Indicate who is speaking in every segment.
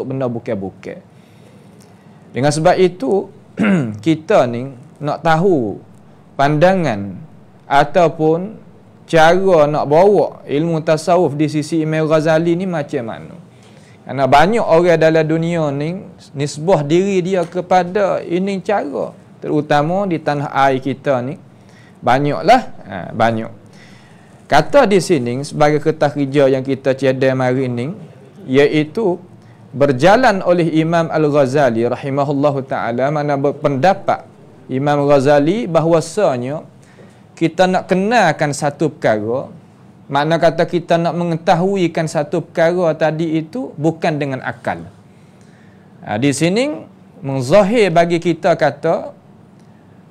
Speaker 1: benda bukan-bukan. Dengan sebab itu kita ni nak tahu pandangan ataupun cara nak bawa ilmu tasawuf di sisi Imam Ghazali ni macam mana. Kerana banyak orang dalam dunia ni nisbah diri dia kepada ini cara, terutama di tanah air kita ni banyaklah, banyak. Kata di sini sebagai kertas kerja yang kita cadang hari ni, iaitu berjalan oleh Imam Al-Ghazali rahimahullahu ta'ala, mana berpendapat Imam Ghazali bahwasanya kita nak kenalkan satu perkara, makna kata kita nak mengetahuikan satu perkara tadi itu bukan dengan akal. Di sini menzahir bagi kita kata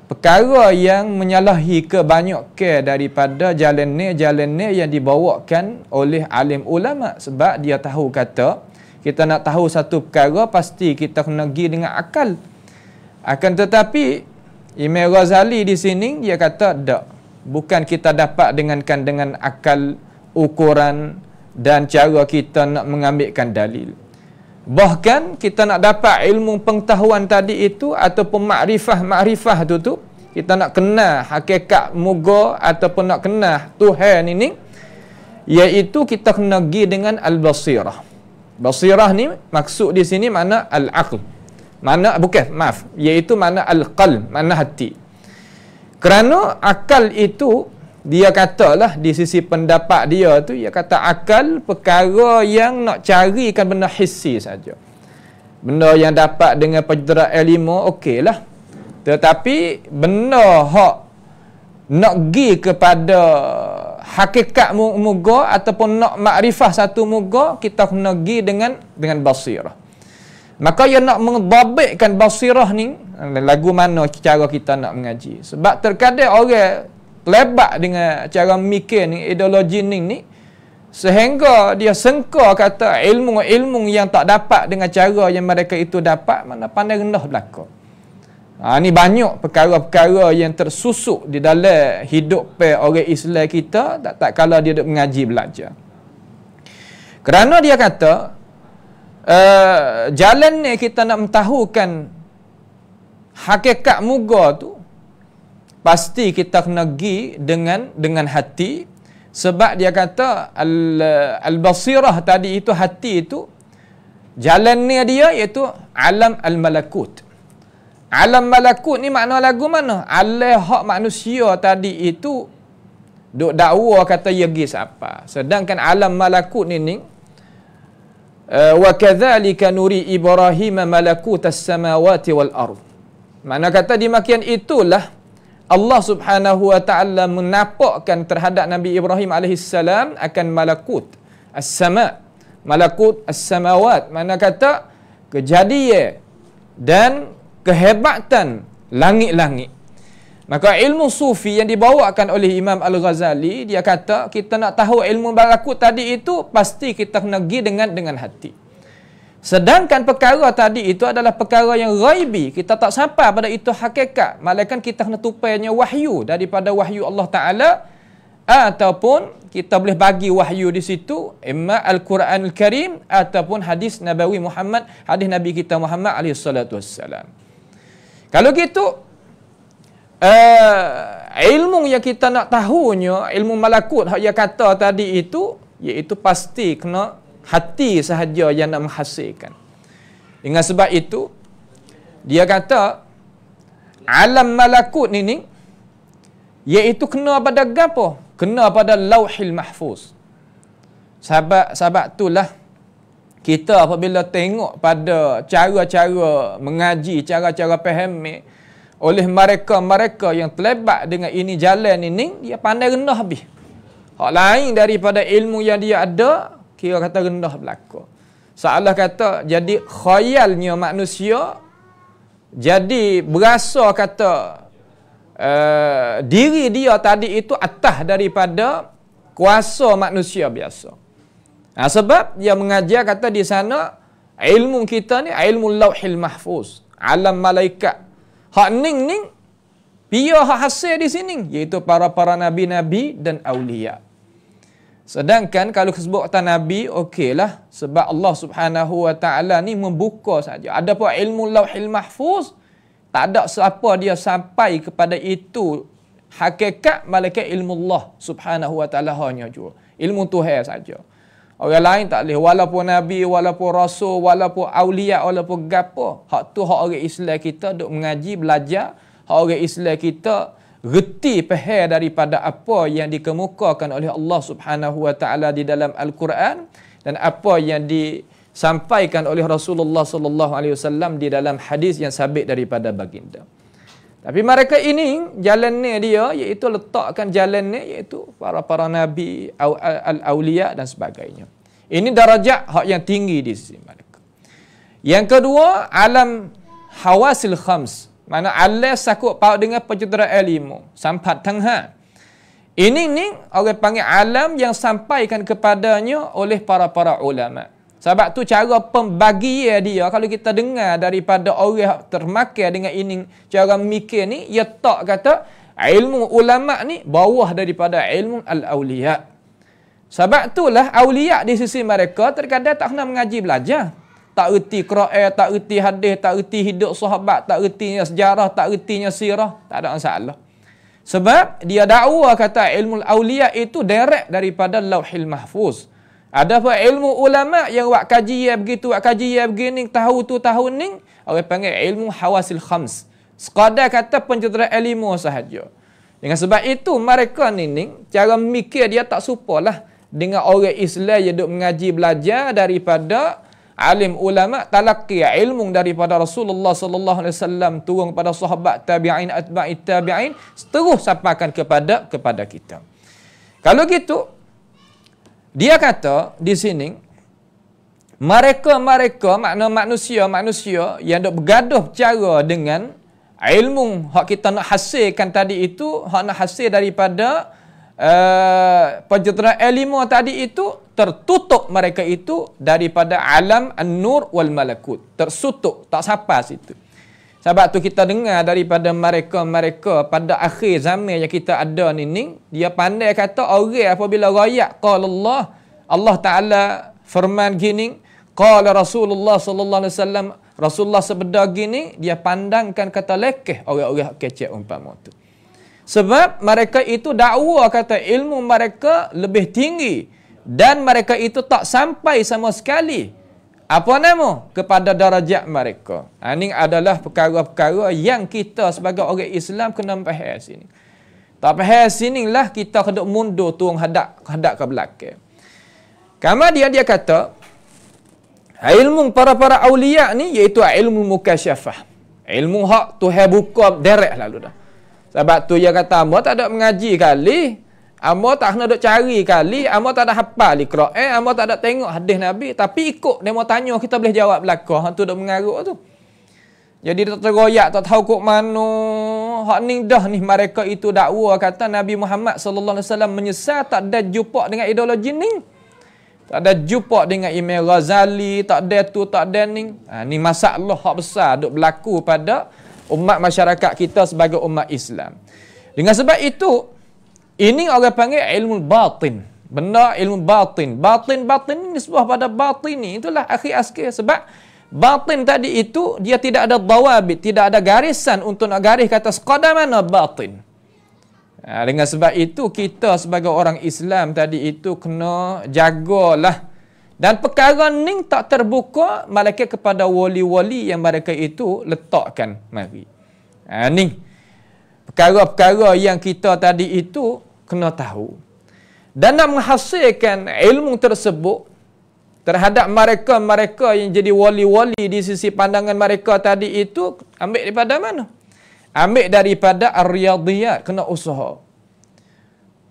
Speaker 1: perkara yang menyalahi kebanyakan daripada jalan ni yang dibawakan oleh alim ulama, sebab dia tahu kata kita nak tahu satu perkara pasti kita kena pergi dengan akal. Akan tetapi Imam Ghazali di sini dia kata tak, bukan kita dapat dengan akal ukuran dan cara kita nak mengambilkan dalil. Bahkan kita nak dapat ilmu pengetahuan tadi itu ataupun makrifah tu kita nak kenal hakikat moga ataupun nak kenal Tuhan ini, iaitu kita kena pergi dengan al-basirah. Basirah ni maksud di sini mana al-aql. Mana iaitu mana al-qalb, mana hati. Kerana akal itu dia katalah di sisi pendapat dia tu, dia kata akal perkara yang nak carikan benda hissi saja. Benda yang dapat dengan penderaan lima okeylah. Tetapi benda hak nak pergi kepada hakikat muga ataupun nak makrifah satu muga, kita kena pergi dengan basirah. Maka yang nak mendabitkan basirah ni, lagu mana cara kita nak mengaji. Sebab terkadang orang lebat dengan cara mikir ni, ideologi ni sehingga dia sangka kata ilmu yang tak dapat dengan cara yang mereka itu dapat, mana pandai rendah belaka. Ni banyak perkara-perkara yang tersusuk di dalam hidup orang Islam kita tak kala dia duk mengaji belajar. Kerana dia kata jalan ni kita nak mentahukan hakikat muga tu pasti kita kena pergi dengan hati, sebab dia kata al-basirah tadi itu, hati itu jalan ni dia iaitu alam al-malakut. Alam malakut ni makna lagu mana? Alam hak manusia tadi itu duk dakwa kata ia pergi siapa. Sedangkan alam malakut ni wa kadzalika nuri Ibrahim malakutas samawati wal ard. Mana kata demikian itulah Allah Subhanahu wa taala menampakkan terhadap Nabi Ibrahim alaihi salam akan malakut as-sama, malakut as-samawat. Mana kata kejadian dan kehebatan langit-langit. Maka ilmu sufi yang dibawakan oleh Imam Al-Ghazali, dia kata kita nak tahu ilmu malakut tadi itu pasti kita kena pergi dengan hati. Sedangkan perkara tadi itu adalah perkara yang ghaibi, kita tak sampai pada itu hakikat. Malaikat kita kena tupainya wahyu daripada wahyu Allah Taala, ataupun kita boleh bagi wahyu di situ imma Al-Quranul Karim ataupun hadis Nabawi Muhammad, hadis Nabi kita Muhammad alaihi salatu wassalam. Kalau gitu, ilmu yang kita nak tahunya, ilmu malakut yang dia kata tadi itu, iaitu pasti kena hati sahaja yang nak menghasilkan. Dengan sebab itu, dia kata, alam malakut ni iaitu kena pada gapo? Kena pada lauhil mahfuz. Sahabat itulah, kita apabila tengok pada cara-cara mengaji, cara-cara faham oleh mereka yang terlibat dengan ini jalan ini, dia pandai rendah habis. Hak lain daripada ilmu yang dia ada, kira kata rendah belaka. Seolah kata jadi khayalnya manusia, jadi berasa kata diri dia tadi itu atas daripada kuasa manusia biasa. Sebab dia mengajar kata di sana ilmu kita ni ilmu lauhil mahfuz, alam malaikat. Hak ning biar hak hasil di sini iaitu para nabi-nabi dan aulia. Sedangkan kalau sebut kata Nabi, okeylah. Sebab Allah Subhanahu Wa Ta'ala ni membuka saja. Ada pun ilmu Lauhil Mahfuz, tak ada siapa dia sampai kepada itu hakikat malaikat ilmu Allah Subhanahu Wa Ta'ala hanya jua. Ilmu Tuhan saja. Orang lain tak boleh. Walaupun Nabi, walaupun Rasul, walaupun Aulia, walaupun gapo. Hak tu hak orang Islam kita duk mengaji, belajar. Hak orang Islam kita reti faham daripada apa yang dikemukakan oleh Allah Subhanahu Wa Ta'ala di dalam Al-Quran. Dan apa yang disampaikan oleh Rasulullah sallallahu alaihi wasallam di dalam hadis yang sabit daripada baginda. Tapi mereka ini jalannya dia iaitu letakkan jalannya iaitu para nabi, al-auliya dan sebagainya. Ini darajat hak yang tinggi di sisi mereka. Yang kedua, alam hawasil khams. Mana alam sakut paut dengan pencerahan lima, sampat tengah. Ini ni orang panggil alam yang sampaikan kepadanya oleh para ulama. Sebab tu cara pembagian dia, kalau kita dengar daripada orang termakan dengan ini, cara mikir ni, ia tak kata ilmu ulama ni bawah daripada ilmu al-awliya. Sebab itulah awliya di sisi mereka terkadang tak kena mengaji belajar. Tak erti Quran, tak erti hadis, tak erti hidup sahabat, tak ertinya sejarah, tak ertinya sirah. Tak ada masalah. Sebab dia dakwa kata ilmu al-awliya itu direct daripada Lauhil Mahfuz. Ada apa ilmu ulama yang buat kaji ya begitu, buat kaji ya begini, tahu tu tahun ni, orang panggil ilmu hawasil khams. Sekadar kata pencerahan lima sahaja. Dengan sebab itu mereka ni cara mikir dia tak supalah dengan orang Islam yang duk mengaji belajar daripada alim ulama, talaqi ilmu daripada Rasulullah sallallahu alaihi wasallam turun kepada sahabat, tabi'in, atba'it tabi'in, terus sampaikan kepada kita. Kalau gitu, dia kata di sini, mereka makna manusia yang dok bergaduh bercara dengan ilmu hak kita nak hasilkan tadi itu, hak nak hasil daripada pencerahan ilmu tadi itu, tertutup mereka itu daripada alam an-nur wal malakut. Tersutuk, tak sampai situ. Sebab tu kita dengar daripada mereka pada akhir zaman yang kita ada ni, dia pandai kata orang apabila rakyat qala Allah Ta'ala firman gini, qala Rasulullah sallallahu alaihi wasallam, Rasulullah sebeda gini, dia pandangkan kata lekeh orang-orang kecek umpama tu. Sebab mereka itu dakwa kata ilmu mereka lebih tinggi dan mereka itu tak sampai sama sekali apa nama kepada darajat mereka. Ini adalah perkara-perkara yang kita sebagai orang Islam kena faham sini. Tak faham sinilah kita kena mundur turun hadap ke belakang. Kemudian dia kata ilmu para auliya ni iaitu ilmu mukasyafah. Ilmu hak Tuhan buka direct lalu dah. Sebab tu dia kata hamba tak ada mengaji kali, hamba tak kena duk cari kali, hamba tak ada hafal Quran, hamba tak ada tengok hadis Nabi, tapi ikut dia mau tanya kita boleh jawab belaka. Hang tu duk mengaruk tu. Jadi dia tergoyak tak tahu kok mana. Hak ni dah ni mereka itu dakwa kata Nabi Muhammad sallallahu alaihi wasallam menyesal tak ada jumpa dengan ideologi ni. Tak ada jumpa dengan Imam Ghazali, tak ada tu, tak ada ni. Ni masalah hak besar duk berlaku pada umat masyarakat kita sebagai umat Islam. Dengan sebab itu, ini orang panggil ilmu batin. Benda ilmu batin. Batin ni sebuah pada batin ni. Itulah akhir-akhir. Sebab batin tadi itu, dia tidak ada dawabit, tidak ada garisan untuk nak garis kata sekadar mana batin. Dengan sebab itu, kita sebagai orang Islam tadi itu kena jagalah. Dan perkara ni tak terbuka malaikat kepada wali-wali yang mereka itu letakkan mari. Ni perkara-perkara yang kita tadi itu kena tahu. Dan nak menghasilkan ilmu tersebut terhadap mereka yang jadi wali-wali di sisi pandangan mereka tadi itu, ambil daripada mana? Ambil daripada ar-riyadiyat, kena usaha.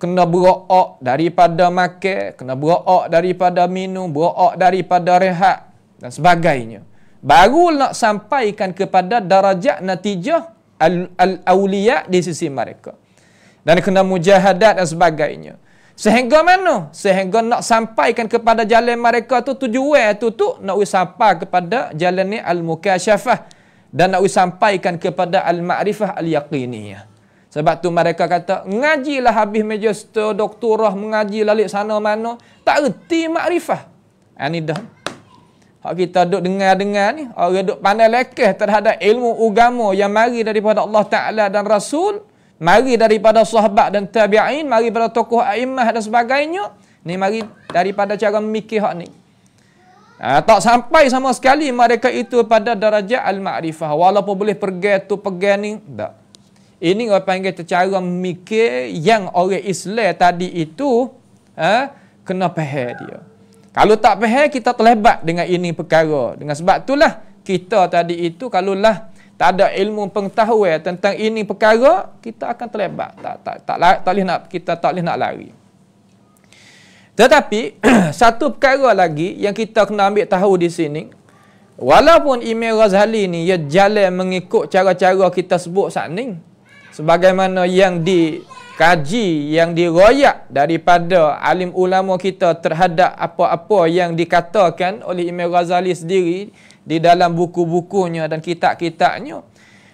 Speaker 1: Kena beroak daripada makan, kena beroak daripada minum, beroak daripada rehat dan sebagainya. Baru nak sampaikan kepada darajat natijah al-awliya di sisi mereka. Dan kena mujahadat dan sebagainya. Sehingga mana? Sehingga nak sampaikan kepada jalan mereka tu tujuan tu nak sampai kepada jalan ni al-mukasyafah dan nak sampaikan kepada al-ma'rifah al-yaqiniyah. Sebab tu mereka kata, ngajilah habis magister, doktorah, mengaji lalik sana mana, tak reti makrifah. Ini dah. Hak kita duk dengar-dengar ni, orang duk pandai lekeh terhadap ilmu agama yang mari daripada Allah Ta'ala dan Rasul, mari daripada sahabat dan tabi'in, mari daripada tokoh a'immah dan sebagainya. Ni mari daripada cara memikir hak ni. Tak sampai sama sekali mereka itu pada darjah al-ma'rifah. Walaupun boleh pergi tu, pergi ni, tak. Ini orang panggil cara memikir yang orang Islam tadi itu kena faham dia. Kalau tak faham, kita terlibat dengan ini perkara. Dengan sebab itulah kita tadi itu, kalaulah tak ada ilmu pengetahuan tentang ini perkara, kita akan terlibat. Kita tak boleh nak lari. Tetapi satu perkara lagi yang kita kena ambil tahu di sini, walaupun Imam Ghazali ni ia jalan mengikut cara-cara kita sebut saat ni, sebagaimana yang dikaji, yang diroyak daripada alim ulama kita terhadap apa-apa yang dikatakan oleh Imam Ghazali sendiri di dalam buku-bukunya dan kitab-kitabnya.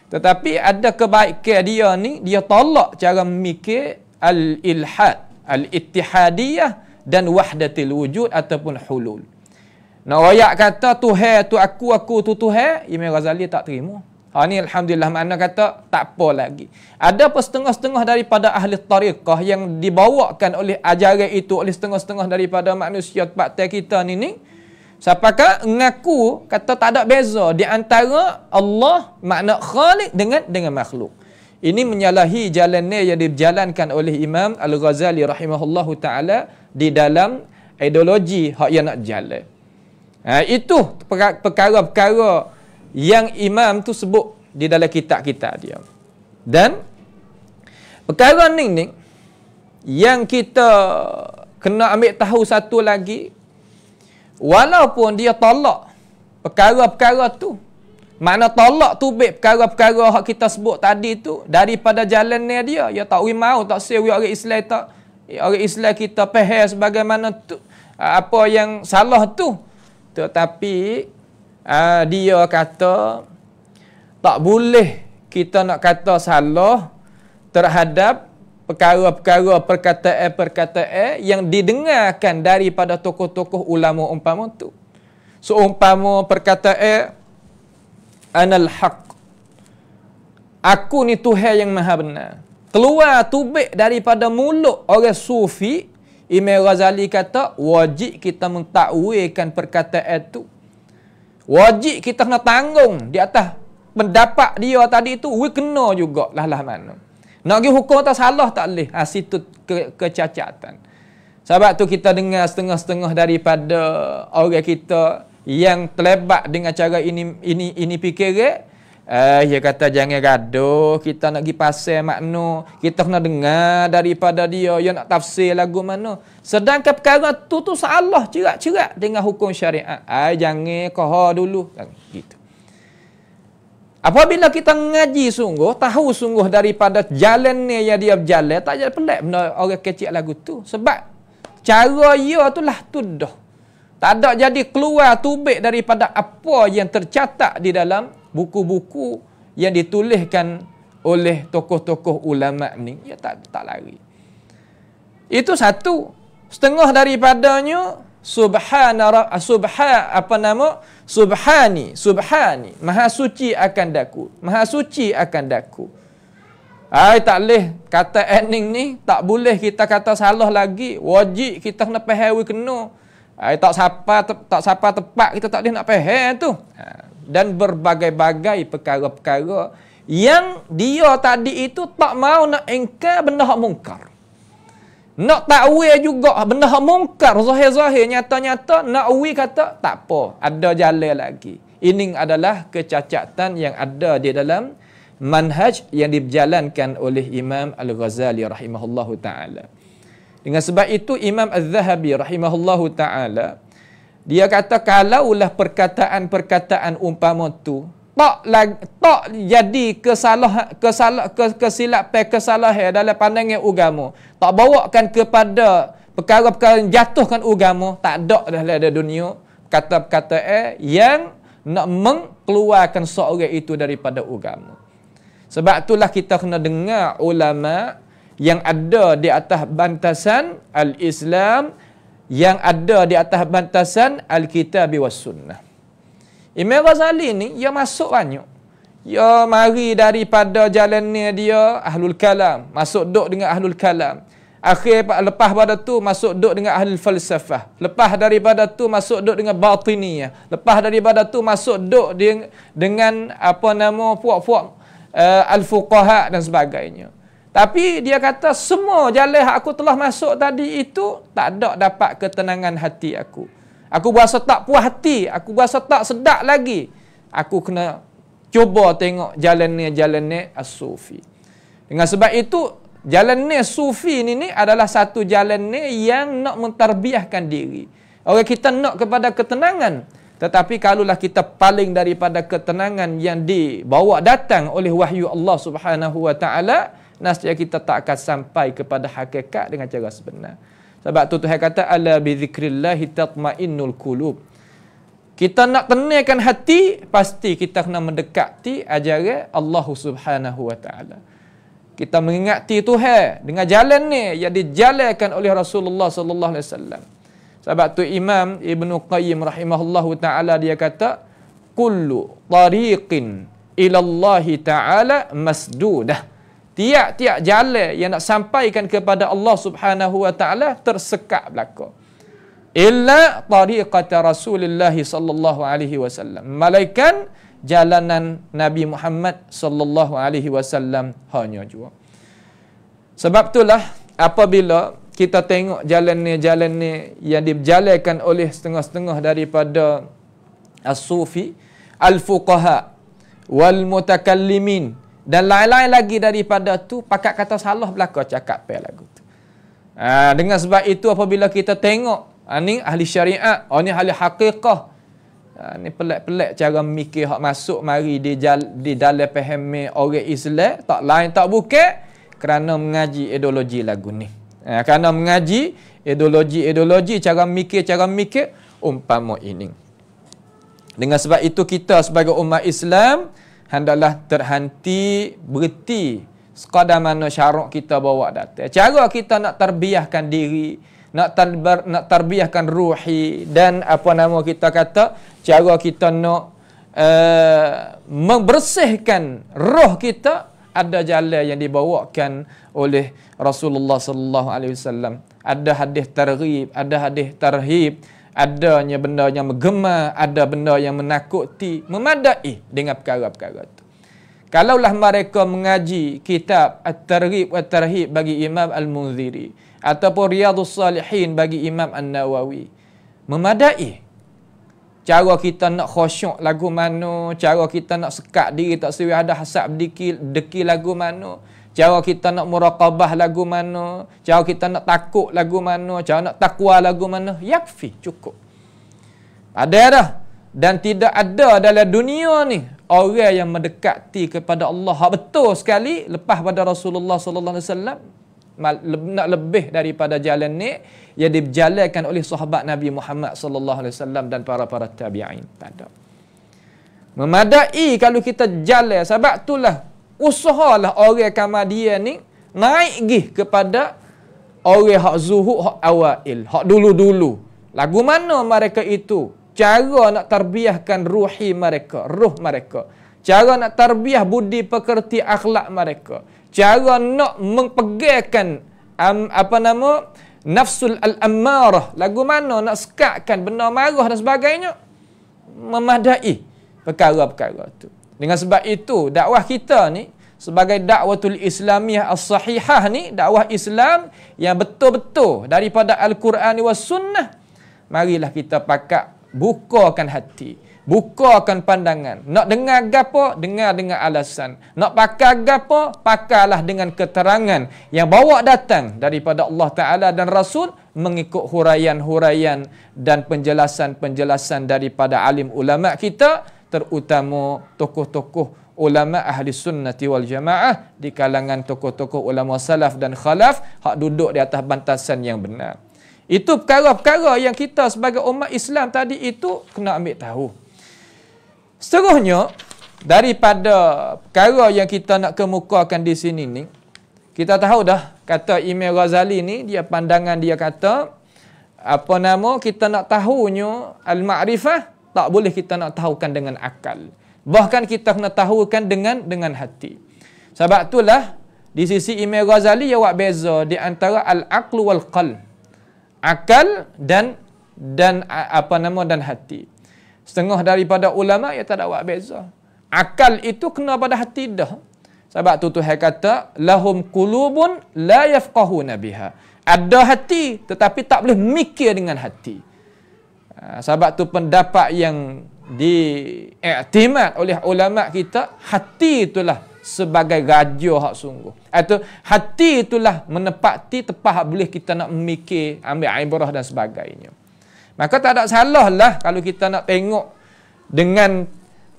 Speaker 1: Tetapi ada kebaikan dia ni, dia tolak cara memikir al-ilhad, al-ittihadiyah dan wahdatil wujud ataupun hulul. Nak royak kata Tuhan tu aku tu Tuhan, Imam Ghazali tak terima. Ni alhamdulillah, makna kata tak apa lagi. Ada setengah-setengah daripada ahli tariqah yang dibawakan oleh ajaran itu oleh setengah-setengah daripada manusia tempat kita ni. Siapakah ngaku kata tak ada beza di antara Allah makna khaliq dengan makhluk. Ini menyalahi jalannya yang dijalankan oleh Imam Al-Ghazali rahimahullahu ta'ala di dalam ideologi hak yang nak jalan. Itu perkara-perkara yang Imam tu sebut di dalam kitab-kitab dia. Dan perkara ni yang kita kena ambil tahu satu lagi, walaupun dia tolak perkara-perkara tu, makna tolak tubik perkara-perkara yang kita sebut tadi tu daripada jalannya dia tak mau, tak sewi orang Islam, tak orang Islam kita faham sebagaimana tu apa yang salah tu. Tetapi dia kata tak boleh kita nak kata salah terhadap perkara-perkara perkataan-perkataan yang didengarkan daripada tokoh-tokoh ulama umpama tu. Seumpama perkataan anal haq, aku ni Tuhan yang maha benar, keluar tubik daripada mulut orang sufi, Imam Ghazali kata wajib kita mentakwilkan perkataan itu. Wajib kita kena tanggung di atas pendapat dia tadi itu, kena juga lah mana. Nak pergi hukum tak salah tak boleh. Situ kecacatan. Sebab tu kita dengar setengah-setengah daripada orang kita yang terlibat dengan cara ini fikiran. Dia kata jangan gaduh, kita nak pergi pasal makna, kita kena dengar daripada dia yang nak tafsir lagu mana. Sedangkan perkara tu salah cerak-cerak dengan hukum syariat. Jangan kohar dulu gitu. Apabila kita ngaji sungguh, tahu sungguh daripada jalannya yang dia berjalan, tak jadi pelik benda orang kecil lagu tu. Sebab cara dia tu lah tu dah. Tak ada jadi keluar tubik daripada apa yang tercatat di dalam buku-buku yang dituliskan oleh tokoh-tokoh ulama ni. Ya tak lari. Itu satu. Setengah daripadanya subhani, maha suci akan daku. Maha suci akan daku. Tak boleh kata ending ni, tak boleh kita kata salah lagi. Wajib kita kena faham kena. Tak siapa tepat kita tak boleh nak faham tu. Dan berbagai-bagai perkara-perkara yang dia tadi itu tak mau nak ingkar benda hak mungkar. Nak takwil juga benda hak mungkar, zahir-zahir, nyata-nyata, nak uwi kata tak apa, ada jalan lagi. Ini adalah kecacatan yang ada di dalam manhaj yang dijalankan oleh Imam Al-Ghazali rahimahullahu ta'ala. Dengan sebab itu Imam Az-Zahabi rahimahullahu ta'ala, dia kata kalaulah perkataan-perkataan umpama tu tak jadi kesalahan dalam pandangan agama, tak bawakan kepada perkara-perkara yang jatuhkan agama, tak ada dah dalam dunia kata-kata yang nak mengeluarkan seorang itu daripada agama. Sebab itulah kita kena dengar ulama yang ada di atas bantasan al-Islam, yang ada di atas bantasan al-Kitab was Sunnah. Imam Ghazali ni, dia masuk banyak. Dia mari daripada jalannya dia Ahlul Kalam, masuk duduk dengan Ahlul Kalam. Lepas pada tu masuk duduk dengan Ahlul Falsafah. Lepas daripada tu masuk duduk dengan Batiniyah. Lepas daripada tu masuk duduk dengan puak-puak Al-Fuqaha dan sebagainya. Tapi dia kata semua jalan aku telah masuk tadi itu tak ada dapat ketenangan hati aku. Aku berasa tak puas hati, aku berasa tak sedap lagi. Aku kena cuba tengok jalan-jalan as-sufi. Dengan sebab itu, jalan sufi ni adalah satu jalan yang nak mentarbiahkan diri. Orang kita nak kepada ketenangan. Tetapi kalaulah kita paling daripada ketenangan yang dibawa datang oleh wahyu Allah Subhanahu wa taala, nascaya kita tak akan sampai kepada hakikat dengan cara sebenar. Sebab tu Tuhan kata ala bi zikrillah tatmainnul qulub. Kita nak tenangkan hati, pasti kita kena mendekati ajaran Allah Subhanahu wa taala. Kita mengingati Tuhan dengan jalan ni yang dijalankan oleh Rasulullah sallallahu alaihi wasallam. Sebab tu Imam Ibnu Qayyim rahimahullahu taala dia kata kullu tariqin ila Allah taala masdudah. Tiap-tiap jalan yang nak sampaikan kepada Allah Subhanahu wa taala tersekat belaka. Illa tariqata Rasulullah sallallahu alaihi wasallam. Malaikan jalanan Nabi Muhammad sallallahu alaihi wasallam hanya jua. Sebab itulah apabila kita tengok jalan ni yang dijalankan oleh setengah-setengah daripada as-sufi, al-fuqaha wal mutakallimin dan lain-lain lagi daripada tu, pakat kata salah belaka cakap pe lagu tu. Dengan sebab itu apabila kita tengok ni ahli syariat, ni ahli haqiqah, ni pelik-pelik cara mikir hak masuk mari di dalam faham orang Islam, tak lain tak bukan kerana mengaji ideologi lagu ni. Kerana mengaji ideologi cara mikir umpama ini. Dengan sebab itu kita sebagai umat Islam hendaklah berhenti sekadar mana syarak kita bawa datang. Cara kita nak terbiahkan diri, nak terbiahkan ruhi, dan kita kata cara kita nak membersihkan roh kita, ada jalan yang dibawakan oleh Rasulullah sallallahu alaihi wasallam. Ada hadis targhib, ada hadis tarhib, adanya benda yang menggema, ada benda yang menakuti, memadai dengan perkara-perkara itu. Kalaulah mereka mengaji kitab At-Targhib wa Tarhib bagi Imam Al-Munziri ataupun Riyadhus Salihin bagi Imam An-Nawawi, memadai. Cara kita nak khusyuk lagu mana, cara kita nak sekat diri tak sewi ada hasab deki lagu mana, cara kita nak muraqabah lagu mana, cara kita nak takut lagu mana, cara nak takwa lagu mana, yakfi, cukup. Ada dah. Dan tidak ada dalam dunia ni orang yang mendekati kepada Allah betul sekali lepas pada Rasulullah sallallahu alaihi wasallam, nak lebih daripada jalan ni yang dijalankan oleh sahabat Nabi Muhammad sallallahu alaihi wasallam dan para tabi'in. Tak ada. Memadai kalau kita jalan. Sebab itulah usahalah orang Ahmadiyah ni naik gih kepada orang hak zuhud, hak awail, hak dulu-dulu. Lagu mana mereka itu? Cara nak terbiahkan ruhi mereka, roh mereka. Cara nak terbiah budi pekerti akhlak mereka. Cara nak mempegangkan nafsul al-ammarah. Lagu mana nak sekatkan benda marah dan sebagainya. Memadai perkara-perkara itu. Dengan sebab itu dakwah kita ni sebagai dakwatul Islamiyah as-sahihah ni, dakwah Islam yang betul-betul daripada Al-Quran was Sunnah, marilah kita pakat bukakan hati, bukakan pandangan. Nak dengar gapo, dengar dengan alasan. Nak pakai gapo, pakailah dengan keterangan yang bawa datang daripada Allah Ta'ala dan Rasul, mengikut huraian-huraian dan penjelasan-penjelasan daripada alim ulama kita, terutama tokoh-tokoh ulama ahli sunnati wal jamaah di kalangan tokoh-tokoh ulama salaf dan khalaf hak duduk di atas bantasan yang benar. Itu perkara-perkara yang kita sebagai umat Islam tadi itu kena ambil tahu. Seterusnya, daripada perkara yang kita nak kemukakan di sini ni, kita tahu dah, kata Imam Ghazali ni, dia pandangan dia kata, kita nak tahunya al-ma'rifah, tak boleh kita nak tahukan dengan akal. Bahkan kita kena tahukan dengan hati. Sebab itulah, di sisi Imam Ghazali, dia buat beza di antara al-aqlu wal qalb. Akal dan hati. Setengah daripada ulama, dia tak ada buat beza. Akal itu kena pada hati dah. Sebab tu Tuhan kata, lahum qulubun la yafqahuna biha. Ada hati tetapi tak boleh mikir dengan hati. Sebab tu pendapat yang diiktimad oleh ulama kita, hati itulah sebagai raja hak sungguh. Atau hati itulah menepati tepat boleh kita nak memikir, ambil ibrah dan sebagainya. Maka tak ada salah lah kalau kita nak tengok dengan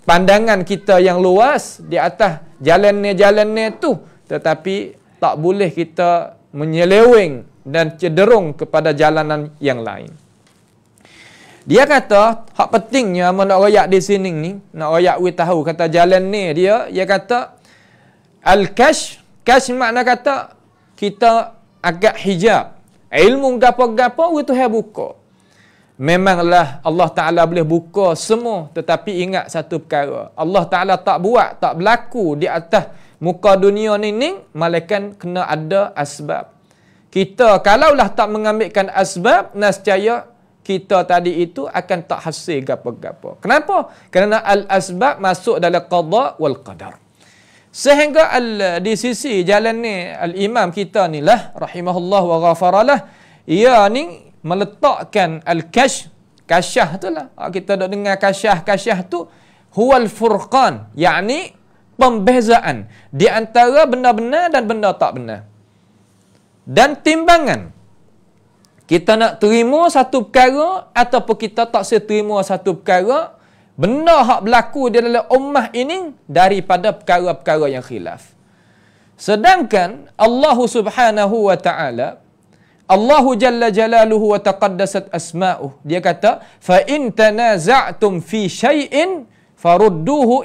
Speaker 1: pandangan kita yang luas di atas jalan-jalan tu, tetapi tak boleh kita menyeleweng dan cenderung kepada jalanan yang lain. Dia kata, hak pentingnya nak royak di sini ni, nak royak we tahu kata jalan ni dia kata al-kash, kash makna kata kita agak hijab. Ilmu gapo-gapo we Tuhan buka. Memanglah Allah Ta'ala boleh buka semua, tetapi ingat satu perkara. Allah Ta'ala tak buat, tak berlaku di atas muka dunia ni, malaikat kena ada asbab. Kita kalaulah tak mengambilkan asbab, nescaya kita tadi itu akan tak hasil gapo-gapo. Kenapa? Kerana al-asbab masuk dalam qada wal qadar. Sehingga di sisi jalan ni, al-imam kita ni lah, rahimahullah wa ghafaralah, ia ni meletakkan kasyah tu lah. Kita dah dengar kasyah tu huwal furqan, yakni pembezaan di antara benda benar dan benda tak benar. Dan timbangan. Kita nak terima satu perkara ataupun kita tak seterima satu perkara, benda hak berlaku di dalam ummah ini daripada perkara-perkara yang khilaf. Sedangkan Allah Subhanahu wa taala, Allahu Jalla Jalaluhu wa taqaddasat asma'uh, dia kata, fa in tanaza'tum fi syai'in farudduhu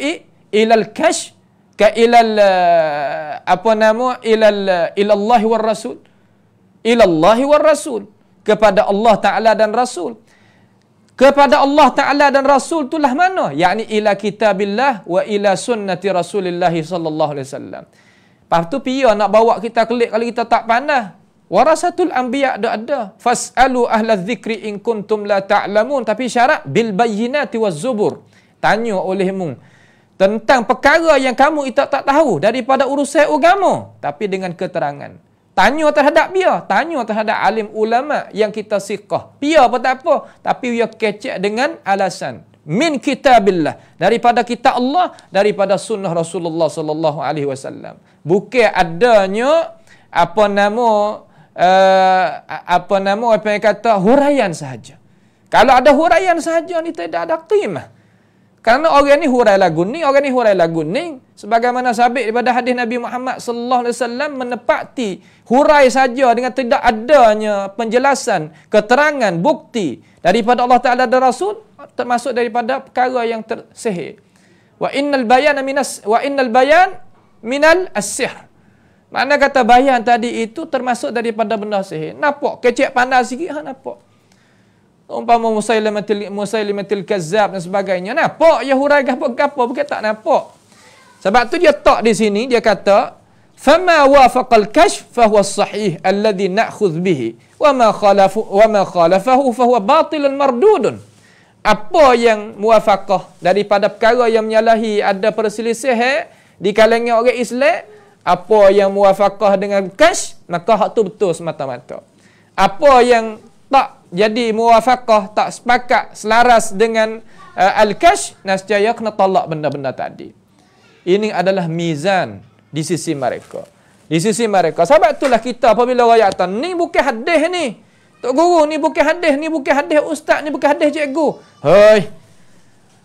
Speaker 1: ilal kash ka ilal ilallahi war rasul, ilallahi war rasul, kepada Allah Ta'ala dan Rasul. Kepada Allah Ta'ala dan Rasul itulah mana? Yakni ila kitabillah wa ila sunnati Rasulillahi sallallahu alaihi wasallam. Lepas tu pia nak bawa kita kelik kalau kita tak pandai. Warasatul anbiya ada. Fas'alu ahla dzikri in kuntum la ta'lamun. Tapi syarat bil bayyinati waz zubur. Tanya olehmu tentang perkara yang kamu itu tak tahu daripada urusan agama, tapi dengan keterangan. Tanya terhadap dia, tanya terhadap alim ulama yang kita siqah. Dia apa tak apa, tapi dia kecek dengan alasan. Min kitabillah, daripada kitab Allah, daripada sunnah Rasulullah sallallahu alaihi wasallam. Bukan adanya apa yang kata huraian sahaja. Kalau ada huraian sahaja ni tidak ada qimah. Karena orang ni hurai lagu ni, orang ni hurai lagu ni. Sebagaimana sabit daripada hadis Nabi Muhammad sallallahu alaihi wasallam menepati hurai saja dengan tidak adanya penjelasan, keterangan, bukti daripada Allah Taala dan Rasul, termasuk daripada perkara yang tersihir. Wa innal bayan minal as-sihr. Makna kata bayan tadi itu termasuk daripada benda sihir. Nampak kecek pandai sikit nampak. Umpama Musailimatil Kazzab dan sebagainya. Nampak ya hurai gapo-gapo, bukan tak nampak. Sebab tu dia tak di sini, dia kata, "Fama wafaqal kashf fa huwa as-sahih alladhi na'khudh bihi wa ma khalafahu fa huwa batilun mardudun." Apa yang muwafaqah daripada perkara yang menyalahi ada perselisihan di kalangan orang Islam, apa yang muwafaqah dengan kashf, maka hak tu betul semata-mata. Apa yang tak jadi muwafaqah, tak sepakat, selaras dengan al-kashf, nescaya kena tolak benda-benda tadi. Ini adalah mizan di sisi mereka. Di sisi mereka. Sebab itulah kita apabila rayatan, ni bukan hadis ni. Tok Guru, ni bukan hadis, ni bukan hadis ustaz, ni bukan hadis cikgu. Hei.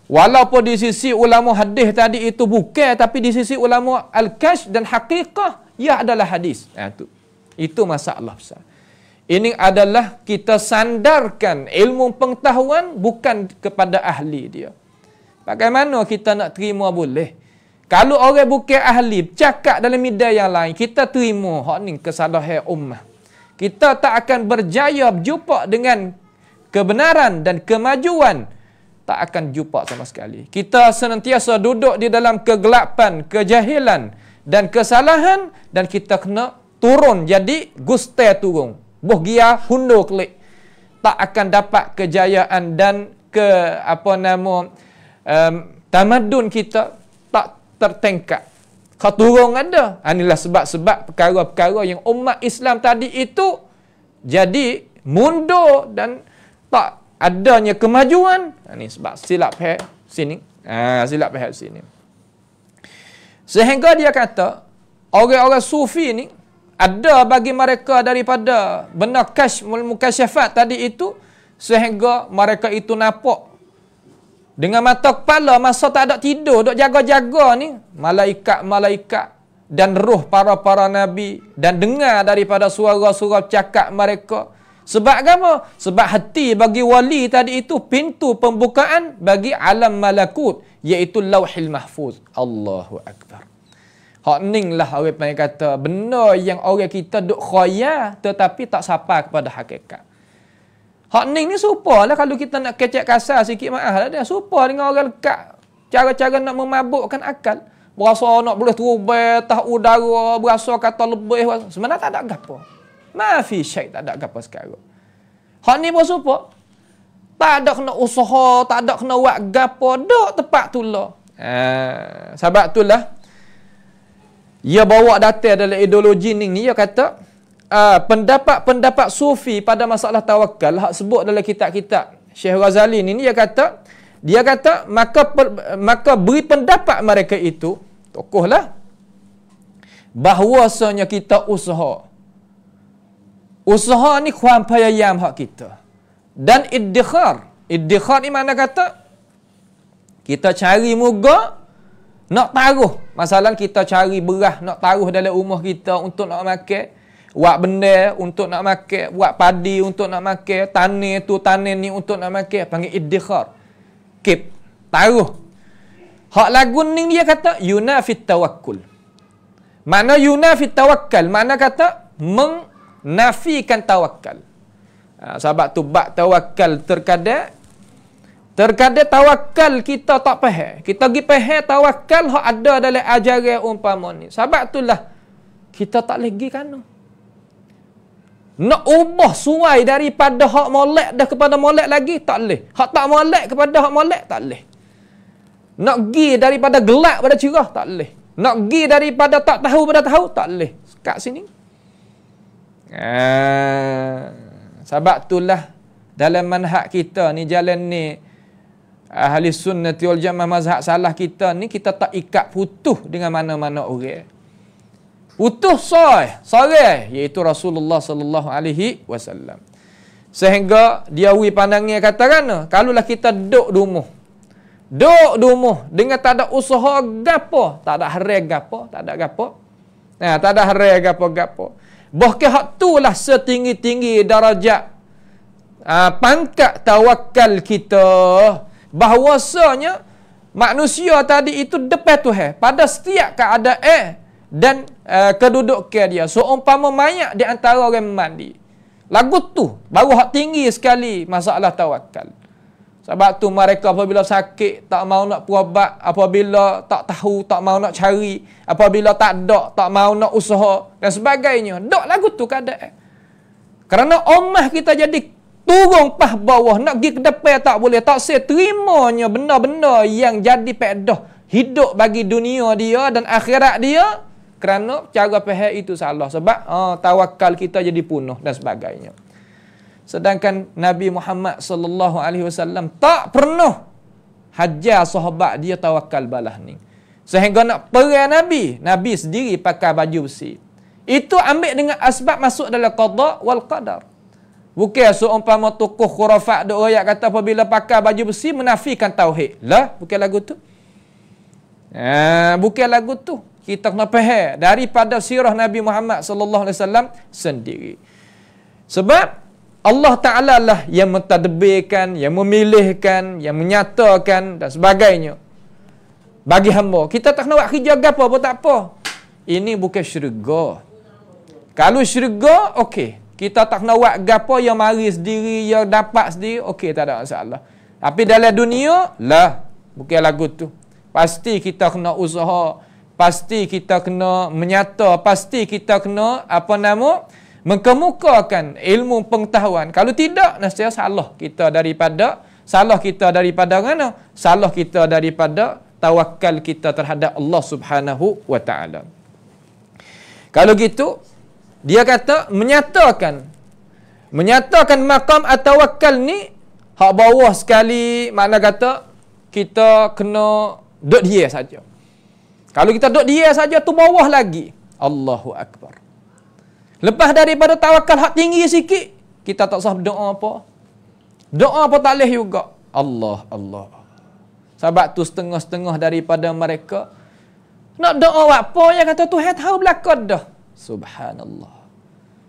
Speaker 1: Walaupun di sisi ulama hadis tadi itu bukan, tapi di sisi ulama al-kashf dan haqiqah, ia adalah hadis. Itu masalah besar. Ini adalah kita sandarkan ilmu pengetahuan bukan kepada ahli dia. Bagaimana kita nak terima boleh? Kalau orang bukan ahli cakap dalam media yang lain, kita terima hak ni kesalahan ummah. Kita tak akan berjaya berjumpa dengan kebenaran dan kemajuan, tak akan jumpa sama sekali. Kita senantiasa duduk di dalam kegelapan, kejahilan dan kesalahan, dan kita kena turun jadi guste turun. Boh gia hundo klik. Tak akan dapat kejayaan dan tamadun kita tak tertengkak. Keturung ada. Inilah sebab-sebab perkara-perkara yang umat Islam tadi itu jadi mundur dan tak adanya kemajuan. Ini sebab silap faham sini. Silap faham sini. Sehingga dia kata, orang-orang sufi ni ada bagi mereka daripada benda mukasyafat tadi itu, sehingga mereka itu nampak dengan mata kepala masa tak ada tidur, duk jaga-jaga ni malaikat-malaikat dan roh para nabi, dan dengar daripada suara-suara cakap mereka. Sebab apa? Sebab hati bagi wali tadi itu pintu pembukaan bagi alam malakut, iaitu Lauhil Mahfuz. Allahu Akbar. Hak ning lah orang panggil kata benda yang orang kita duk khayal tetapi tak sampai kepada hakikat. Hak ning ni serupa lah kalau kita nak kecek kasar sikit, maaf lah dia. Serupa dengan orang lekat. Cara-cara nak memabukkan akal. Berasa nak boleh terubah, tak udara, berasa kata lebih. Sebenarnya tak ada gapo. Mafi syait, tak ada gapo sekarang. Hak ni pun serupa. Tak ada kena usaha, tak ada kena buat gapo. Duk tepat tu lah. Sebab tu lah. Ia bawa data dalam ideologi ni, dia kata pendapat-pendapat sufi pada masalah tawakal, hak sebut dalam kitab-kitab Syekh Ghazali ni, dia kata maka beri pendapat mereka itu, tokohlah, bahwasanya kita usaha ni kuam payayam hak kita, dan iddikhar ni mana kata kita cari muga nak taruh. Masalah kita cari beras nak taruh dalam rumah kita untuk nak makan, buat benda untuk nak makan, buat padi untuk nak makan, tanah ni untuk nak makan, panggil iddikhar. Keep, taruh. Hak lagu ni dia kata yunafit tawakkul. Mana yunafit tawakkal? Mana kata menafikan tawakal. Sebab tu bab tawakal terkadang tawakal kita tak faham. Kita pergi faham tawakal hak ada dalam ajaran umpama ni. Sebab itulah kita tak lagi kana. Nak ubah suai daripada hak molek dah kepada molek lagi tak leh. Hak tak molek kepada hak molek tak leh. Nak pergi daripada gelap pada cerah tak leh. Nak pergi daripada tak tahu pada tahu tak leh. Kat sini. Sebab itulah dalam manhaj kita ni, jalan ni ahli sunnati wal jamaah, mazhab salah kita ni, kita tak ikat putus dengan mana-mana orang. Putus sore iaitu Rasulullah sallallahu alaihi wasallam. Sehingga dia pandangnya katakan, kalaulah kita duduk rumah dengan tak ada usaha gapo, tak ada harai gapo, tak ada gapo. Tak ada harai gapo-gapo. Bahkan hak itulah setinggi-tinggi darajat pangkat tawakal kita. Bahwasanya manusia tadi itu depan Tuhan pada setiap keadaan dan kedudukan dia. Seumpama mayat di antara orang mandi. Lagu tu baru hak tinggi sekali masalah tawakal. Sebab tu mereka apabila sakit tak mau nak berubat, apabila tak tahu tak mau nak cari, apabila tak ada tak mau nak usaha dan sebagainya. Dok lagu tu keadaan. Kerana ummah kita jadi turun pah bawah, nak pergi ke depan tak boleh, tak terimanya benda-benda yang jadi pedah hidup bagi dunia dia dan akhirat dia, kerana cara faham itu salah. Sebab tawakal kita jadi punah dan sebagainya. Sedangkan Nabi Muhammad sallallahu alaihi wasallam tak pernah hajar sahabat dia tawakal balah ni. Sehingga nak perang Nabi sendiri pakai baju besi. Itu ambil dengan asbab masuk dalam qada wal qadar. Bukan seumpama tokoh khurafat duk ayat kata apabila pakai baju besi menafikan tauhid. Lah, bukan lagu tu. Bukan lagu tu. Kita kena faham daripada sirah Nabi Muhammad sallallahu alaihi wasallam sendiri. Sebab Allah Ta'ala lah yang mentadbirkan, yang memilihkan, yang menyatakan dan sebagainya bagi hamba. Kita tak nak buat kerja apa pun tak apa. Ini bukan syurga. Kalau syurga, okey. Kita tak nak buat gapo yang mari sendiri, yang dapat sendiri, okey, tak ada masalah. Tapi dalam dunia, lah. Bukan lagu tu. Pasti kita kena usaha. Pasti kita kena menyata. Pasti kita kena, mengkemukakan ilmu pengetahuan. Kalau tidak, nescaya salah kita daripada mana? Salah kita daripada tawakal kita terhadap Allah Subhanahu wa Ta'ala. Kalau gitu, dia kata menyatakan maqam at-tawakkal ni hak bawah sekali, makna kata kita kena duduk dia saja. Kalau kita duduk dia saja tu bawah lagi. Allahu akbar. Lepas daripada tawakal hak tinggi sikit, kita tak usah doa apa. Doa apa tak boleh juga. Allah. Sebab tu setengah-setengah daripada mereka nak doa apa yang kata Tuhan tahu belakang dah. Subhanallah.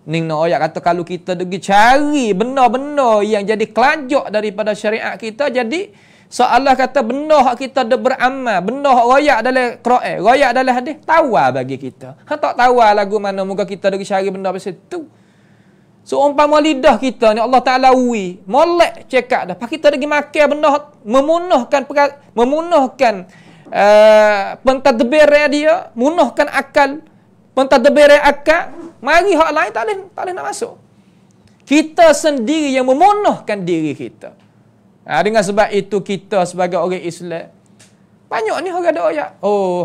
Speaker 1: Ning nak ayat kata kalau kita pergi cari benda-benda yang jadi kelajak daripada syariat kita, jadi seolah kata benda hak kita dah beramal, benda hak royak dalam Quran, royak dalam hadis, tawar bagi kita. Hak tak tawar lagu mana muka kita pergi cari benda pasal tu. So umpama lidah kita ni Allah Taala molek cekak dah. Pak kita pergi makan benda memunahkan pentadbir dia, munahkan akal, pentadbir akal, mari hak lain tak boleh nak masuk. Kita sendiri yang memunahkan diri kita. Dengan sebab itu kita sebagai orang Islam, banyak ni orang doa.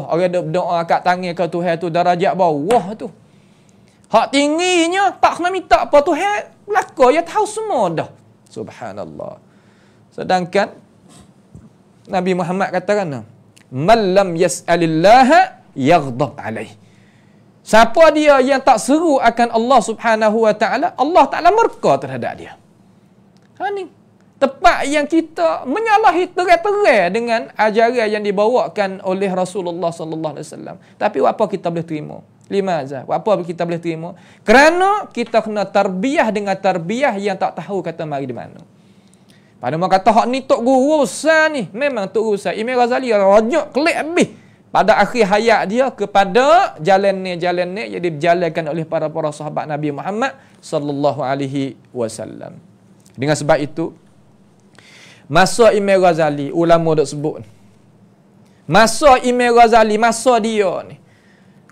Speaker 1: Orang doa kat tangan ke Tuhan tu darajat bawah tu. Hak tingginya tak kena minta apa Tuhan belaka, dia tahu semua dah. Subhanallah. Sedangkan Nabi Muhammad katakan, "Man lam yas'alillah yaghdab alaih." Siapa dia yang tak seru akan Allah Subhanahu wa Ta'ala, Allah Ta'ala murka terhadap dia. Ni tepat yang kita menyalahi terang-terang dengan ajaran yang dibawakan oleh Rasulullah sallallahu alaihi wasallam. Tapi apa kita boleh terima? Limaza? Apa kita boleh terima? Kerana kita kena tarbiyah dengan tarbiyah yang tak tahu kata mari di mana. Pada mereka kata hak ni tok guru besar ni, memang tok guru besar. Imam Ghazali rajak kelik habis pada akhir hayat dia kepada jalan ni jadi dijalankan oleh para sahabat Nabi Muhammad sallallahu alaihi wasallam. Dengan sebab itu masa Imam Ghazali, ulama dok sebut, masa Imam Ghazali, masa dia ni,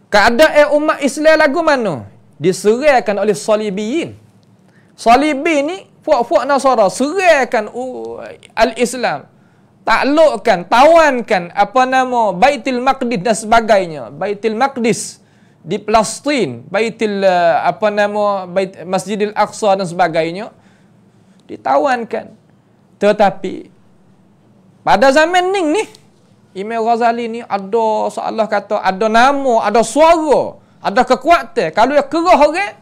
Speaker 1: keadaan umat Islam lagu mana? Diserahkan oleh Salibiyin. Salibi ni puak-puak Nasara serahkan al-Islam, taklukkan, tawankan Baitul Maqdis dan sebagainya. Baitul Maqdis di Palestin, Masjidil Aqsa dan sebagainya ditawankan. Tetapi pada zaman ni Imam Ghazali ni ada seolah kata ada nama, ada suara, ada kekuatan. Kalau dia kerah orang,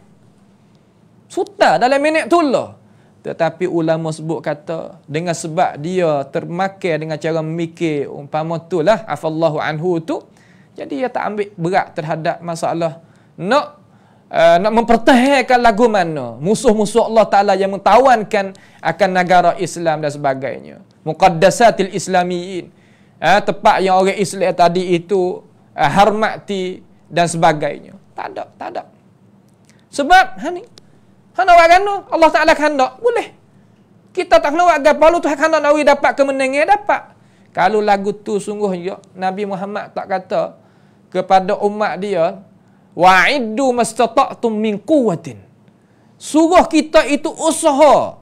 Speaker 1: suta dalam minit tu lah. Tetapi ulama sebut kata dengan sebab dia termakan dengan cara memikir umpama tu lah, afallahu anhu tu, jadi dia tak ambil berat terhadap masalah nak mempertahankan lagu mana musuh-musuh Allah Ta'ala yang mentawankan akan negara Islam dan sebagainya. Muqaddasatil Islamiyin. Tepat yang orang Islam tadi itu hormati dan sebagainya. Tak ada. Sebab nak buat gano, Allah Ta'ala khandak, boleh. Kita tak nak buat gapalu Tuhan khandak nak dapat kemenangan, dapat. Kalau lagu tu sungguh juga Nabi Muhammad tak kata kepada umat dia, wa'iddu mastata'tum min quwwatin. Suruh kita itu usaha.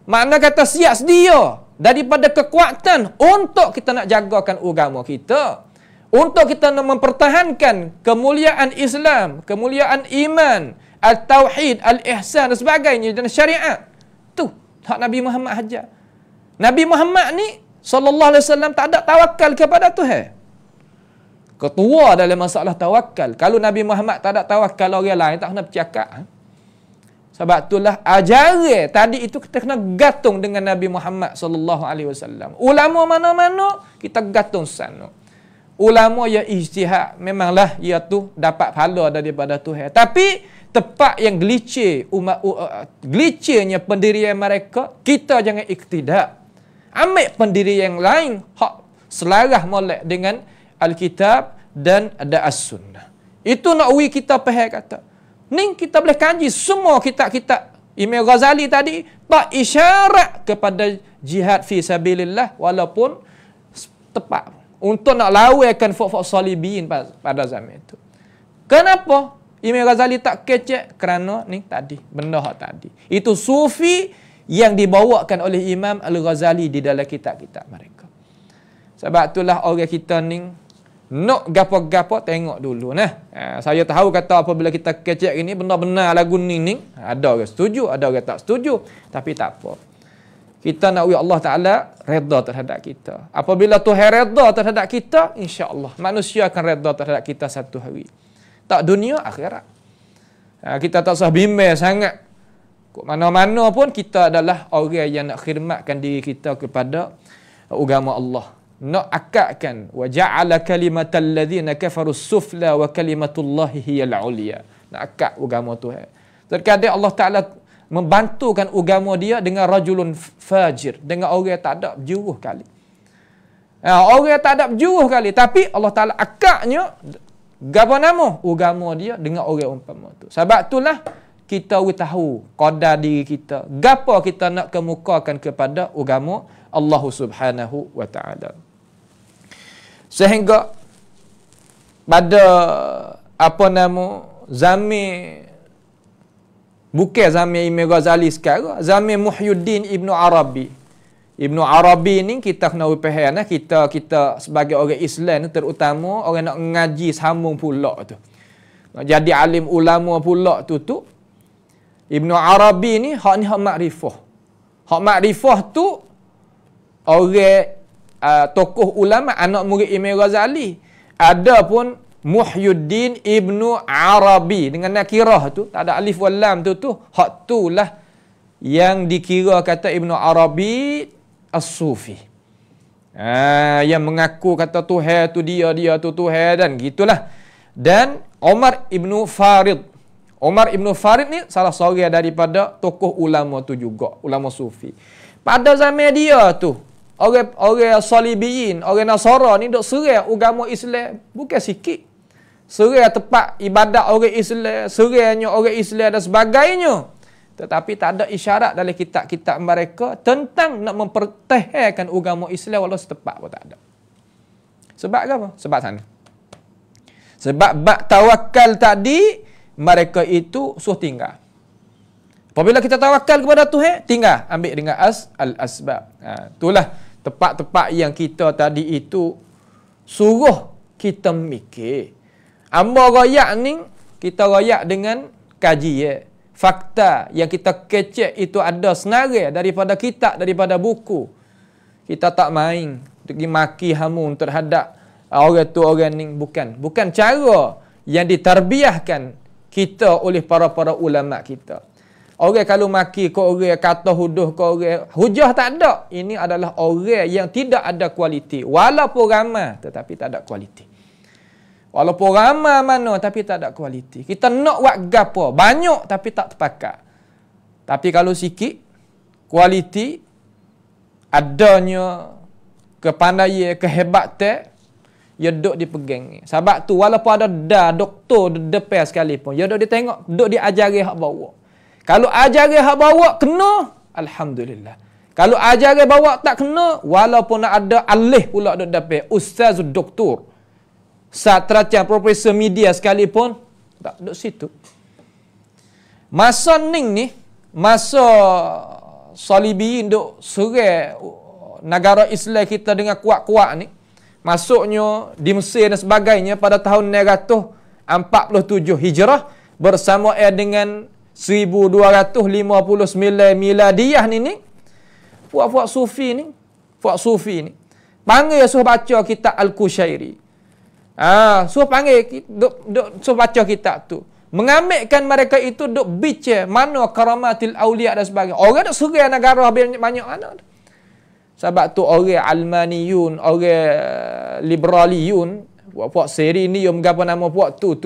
Speaker 1: Makna kata siap sedia daripada kekuatan untuk kita nak jagakan agama kita. Untuk kita nak mempertahankan kemuliaan Islam, kemuliaan iman, al-tauhid, al-ihsan dan sebagainya dan syariat. Tu hak Nabi Muhammad ajar. Nabi Muhammad ni sallallahu alaihi wasallam tak ada tawakal kepada Tuhan. Ketua dalam masalah tawakal. Kalau Nabi Muhammad tak ada tawakal, orang lain tak kena bercakap. Sebab itulah ajaran tadi itu kita kena gantung dengan Nabi Muhammad sallallahu alaihi wasallam. Ulama mana-mana kita gantung sana. ulama yang ijtihad, memanglah ia tu dapat pahala daripada Tuhan. Tapi tepat yang glicirnya pendirian mereka, kita jangan iktidak. Ambil pendirian yang lain hak selarah molek dengan Alkitab dan ada As-Sunnah. Itu nak kita faham kata. Ni kita boleh kaji semua kitab-kitab Imam Ghazali tadi tak isyarat kepada jihad fi sabilillah walaupun tepat untuk nak lawankan fok-fok salibiyin pada zaman itu. Kenapa Imam Ghazali tak kecek? Kerana ni tadi, benda hak tadi. Itu sufi yang dibawakan oleh Imam Al-Ghazali di dalam kitab-kitab mereka. Sebab itulah orang kita ni nak gapo-gapo tengok dulu nah. Saya tahu kata apabila kita kecek ini benar-benar lagu ni ada orang setuju, ada orang tak setuju, tapi tak apa. Kita nak Allah Ta'ala redha terhadap kita. Apabila Tuhan redha terhadap kita, insya-Allah manusia akan redha terhadap kita satu hari. Tak dunia, akhirat. Kita tak usah bimbang sangat. Mana-mana pun kita adalah orang yang nak khidmatkan diri kita kepada agama Allah. Nak akadkan wa ja'ala kalimatal ladzina kafaru sufla wa kalimatullahi hiyal ulya. Nak akad agama Tuhan. Terkadang Allah Ta'ala membantukan agama dia dengan rajulun fajir, dengan orang yang tak ada berjuruh kali. Orang yang tak ada berjuruh kali, tapi Allah Ta'ala akadnya gapo nama agama dia dengan orang umpama tu. Sebab itulah kita tahu qadar diri kita, gapo kita nak kemukakan kepada agama Allah Subhanahu wa Ta'ala. Sehingga pada zaman bukan zaman Imam Ghazali sekarang, zaman Muhyiddin Ibnu Arabi. Ibnu Arabi ni kita kena faham kita sebagai orang Islam terutama orang nak ngaji sambung pula tu. Nak jadi alim ulama pula tu Ibnu Arabi ni hak makrifah. Hak makrifah tu orang tokoh ulama anak murid Imam Ghazali. Adapun Muhyiddin Ibnu Arabi dengan nakirah tu, tak ada alif wal lam tu hak tulah yang dikira kata Ibnu Arabi as-Sufi. Yang mengaku kata Tuhan tu dia tu Tuhan dan gitulah. Dan Umar Ibnu Farid. Umar Ibnu Farid ni salah seorang daripada tokoh ulama tu juga, ulama Sufi. Pada zaman dia tu, orang Salibiyin, orang Nasara ni duk serai agama Islam bukan sikit. Serai tempat ibadat orang Islam, serainya orang Islam dan sebagainya. Tetapi tak ada isyarat dalam kitab-kitab mereka tentang nak mempertahankan agama Islam walau setepak pun tak ada. Sebab apa? Sebab sana. Sebab bab tawakal tadi mereka itu suruh tinggal. Apabila kita tawakal kepada Tuhan, tinggal ambil dengan al-asbab. Itulah tempat-tempat yang kita tadi itu suruh kita mikir. Amba royak ni, kita royak dengan kajian. Fakta yang kita kecek itu ada senarai daripada kitab, daripada buku. Kita tak main pergi maki hamun terhadap orang tu orang ni. Bukan cara yang ditarbiahkan kita oleh para ulama kita. Orang kalau maki ke orang, kata huduh ke orang, hujah tak ada. Ini adalah orang yang tidak ada kualiti. Walaupun ramai tetapi tak ada kualiti. Walaupun ramai mana tapi tak ada kualiti. Kita nak buat gapo banyak tapi tak terpakat. Tapi kalau sikit kualiti adanya kepandaian, kehebatan, ya duk dipegang. Sebab tu walaupun ada doktor depan sekalipun, ya duk ditengok, duk diajari hak bawa. Kalau ajari hak bawa kena, alhamdulillah. Kalau ajari bawa tak kena, walaupun nak ada alih pula duk depan, ustaz doktor, satracan profesor media sekalipun, tak duk situ. Masa ni, masa Salibiyin duk serai negara Islam kita dengan kuat-kuat ni, masuknya di Mesir dan sebagainya pada tahun 947 Hijrah bersama dengan 1259 Miladiyah ni puak-puak Sufi ni panggil suruh baca kitab Al-Qushairi. Suruh panggil suruh baca kitab tu. Mengambilkan mereka itu duk bicara mana karamatil auliya dan sebagainya. Orang duk serai negara banyak mana. Sebab tu orang almaniyun, orang liberaliyun, puak serinium gapo nama puak tu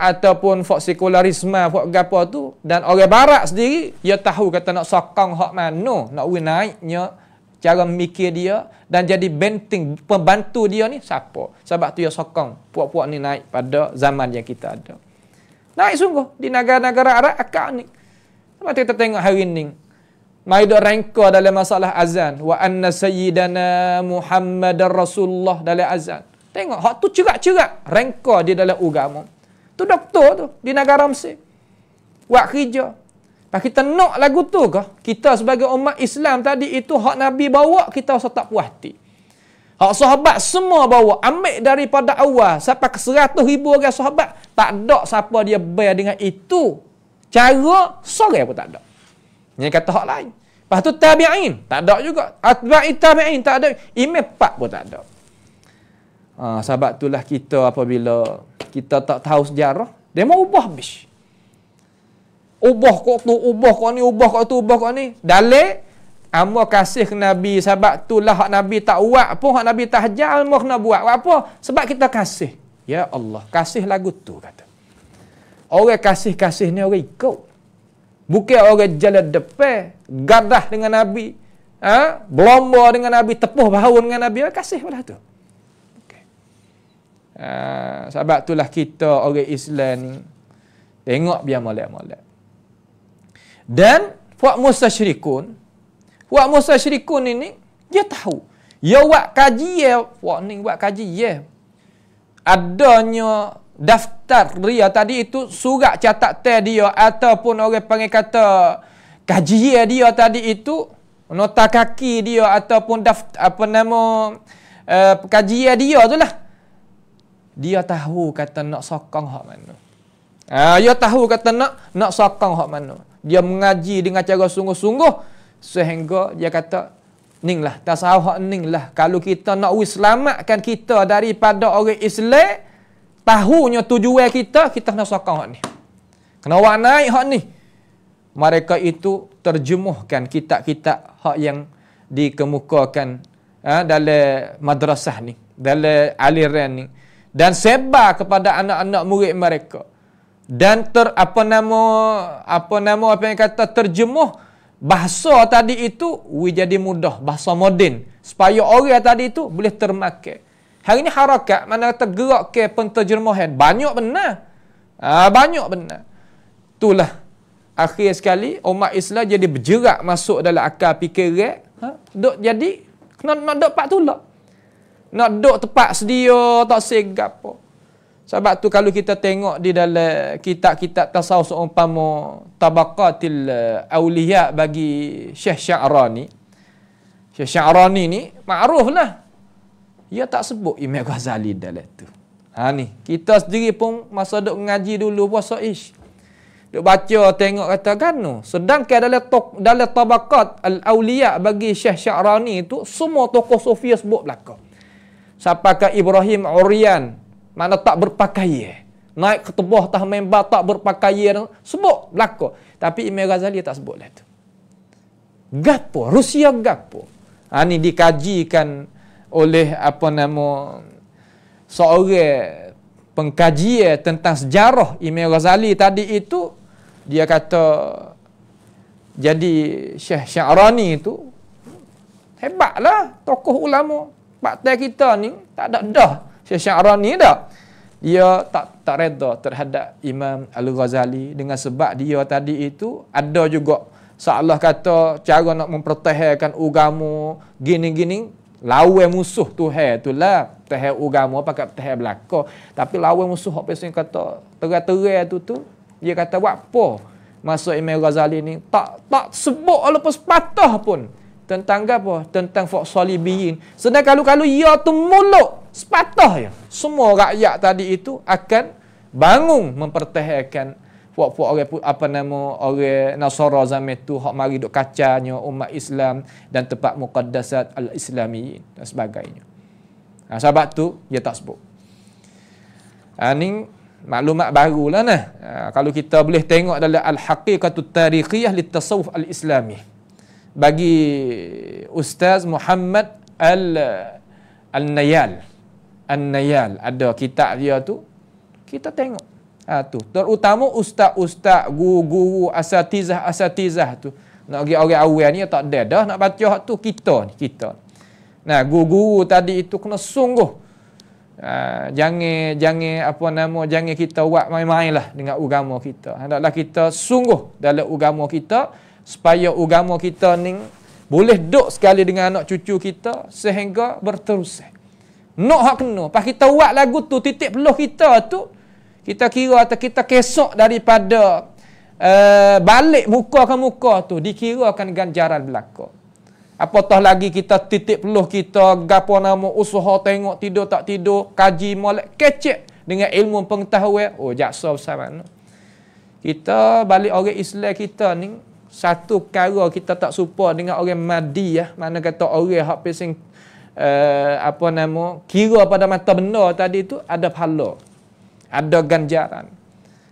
Speaker 1: ataupun puak sekularisme puak gapo tu, dan orang barat sendiri dia tahu kata nak sokong hak mana, nak naiknya cara mikir dia dan jadi benteng pembantu dia ni siapa. Sebab tu dia sokong puak-puak ni naik pada zaman yang kita ada. Naik sungguh di negara-negara Arab akak ni. Sebab kita tengok hari ni mai dok rengka dalam masalah azan, wa anna sayyidana Muhammadar Rasulullah dalam azan. Tengok hak tu cerak-cerak rengka di dalam agama. Tu doktor tu di negara Mesir. Buat kerja. Pas kita nak lagu tu ke? Kita sebagai umat Islam tadi itu hak Nabi bawa kita rasa tak puas hati. Hak sahabat semua bawa, ambil daripada awal sampai ke 100,000 orang sahabat, tak ada siapa dia bayar dengan itu. Cara sore pun tak ada. Yang kata hak lain. Lepas tu tabi'in, tak ada juga. Atba'i tabi'in, tak ada. Imam 4 pun tak ada. Sebab itulah kita apabila kita tak tahu sejarah, dia mau ubah habis. Ubah kok tu, ubah kok ni, ubah kok tu, ubah kok ni. Dalil, amba kasih ke Nabi. Sebab itulah hak Nabi tak buat pun, hak Nabi tak hajar, amba kena buat. Apa? Sebab kita kasih. Ya Allah, kasih lagu tu kata. Orang kasih-kasih ni orang ikut. Bukan orang jalan depan, gadah dengan Nabi, berlomba dengan Nabi, tepuh bahu dengan Nabi, kasih pada tu. Okay. Sebab itulah kita orang Islam ni tengok biar molek-molek. Dan puak mustasyrikun ini dia tahu. Dia buat kajian, puak ni buat kajian. Adanya daftar dia tadi itu, surat catatan dia ataupun orang panggil kata kajian dia tadi itu, nota kaki dia ataupun daftar kajian dia tu lah. Dia tahu kata nak sokong hak mana. Dia tahu kata nak sokong hak mana. Dia mengaji dengan cara sungguh-sungguh sehingga dia kata ning lah, tasawuf hak ning lah. Kalau kita nak selamatkan kita daripada orang Islam, tahunya tujuan kita kena sokong hak ni. Kena awak naik hak ni. Mereka itu terjemuhkan kitab-kitab hak yang dikemukakan dalam madrasah ni, dalam aliran ni, dan sebar kepada anak-anak murid mereka. Dan apa yang kata terjemuh bahasa tadi itu jadi mudah, bahasa moden, supaya orang tadi itu boleh termakai. Hari ni harakat mana kata gerak ke penterjemahan banyak benar. Banyak benar. Itulah akhir sekali umat Islam jadi bergerak masuk dalam akal fikiran, duk jadi nak duk pak tulak. Nak duk tepat sedia tak segap apa. Sebab tu kalau kita tengok di dalam kitab-kitab tasawuf seumpama Tabaqatil Awliya bagi Syekh Sya'rani. Syekh Sya'rani ni makruf lah. Dia tak sebut Imam Ghazali dalam tu. Ni, kita sendiri pun masa duk ngaji dulu puasa Ish. Duk baca tengok kata kan. Sedangkan dalam Tabaqat Al-Awliya bagi Syekh Sya'rani tu semua tokoh sufi sebut belaka. Sampai ke Ibrahim Uryan, mana tak berpakaian, naik ke tebah tah member tak berpakaian, sebut belaka. Tapi Imam Ghazali tak sebut lah tu. Gapo? Rusia gapo? Ni dikajikan oleh seorang pengkajian tentang sejarah Imam Ghazali tadi itu. Dia kata jadi Syekh Sya'rani itu hebatlah tokoh ulama. Paktai kita ni tak ada dah. Syekh Sya'rani dah. Dia tak reda terhadap Imam Al-Ghazali dengan sebab dia tadi itu ada juga seolah kata cara nak mempertahankan agama gini-gini, lawan musuh Tuhan itulah. Tahan agama pakai tahan belaka, tapi lawan musuh apa yang kata terang-terang tu dia kata buat apa masa Imam Ghazali ni tak sebut walaupun sepatah pun tentang apa? Tentang fak salibiyin. Sedangkan kalau ia tu muluk sepatah ya, semua rakyat tadi itu akan bangun mempertahankan puak-puak orang orang Nasara zaman tu hak mari duk kacanya umat Islam dan tempat muqaddasat al-islamiyin dan sebagainya. Sebab tu dia tak sebut. Ni maklumat barulah kalau kita boleh tengok dalam al-haqiqatut tarikhiyah litasawuf al-islami bagi Ustaz Muhammad Al-Nayal. An-Nayal, ada kitab dia tu, kita tengok. Tu terutama ustaz-ustaz, guru-guru, asatizah tu. Nak pergi orang awal ni tak ada dah nak baca hak tu, kita. Nah, guru-guru tadi itu kena sungguh. Jangan jangan kita buat main-main lah dengan agama kita. Hendaklah kita sungguh dalam agama kita supaya agama kita ni boleh duduk sekali dengan anak cucu kita sehingga berterusan. Nak hak kena. Pas kita buat lagu tu, titik peluh kita tu, kita kira atau kita kesok daripada balik muka ke muka tu, dikirakan ganjaran belaka. Apatah lagi kita titik peluh kita, gapo nama usaha tengok tidur tak tidur, kaji molek kecek dengan ilmu pengetahuan. Oh, jaksa besar mana. Kita balik orang Islam kita ni, satu perkara kita tak serupa dengan orang Madiyah, mana kata orang hak pesing kira pada mata benda tadi tu ada pahala, ada ganjaran,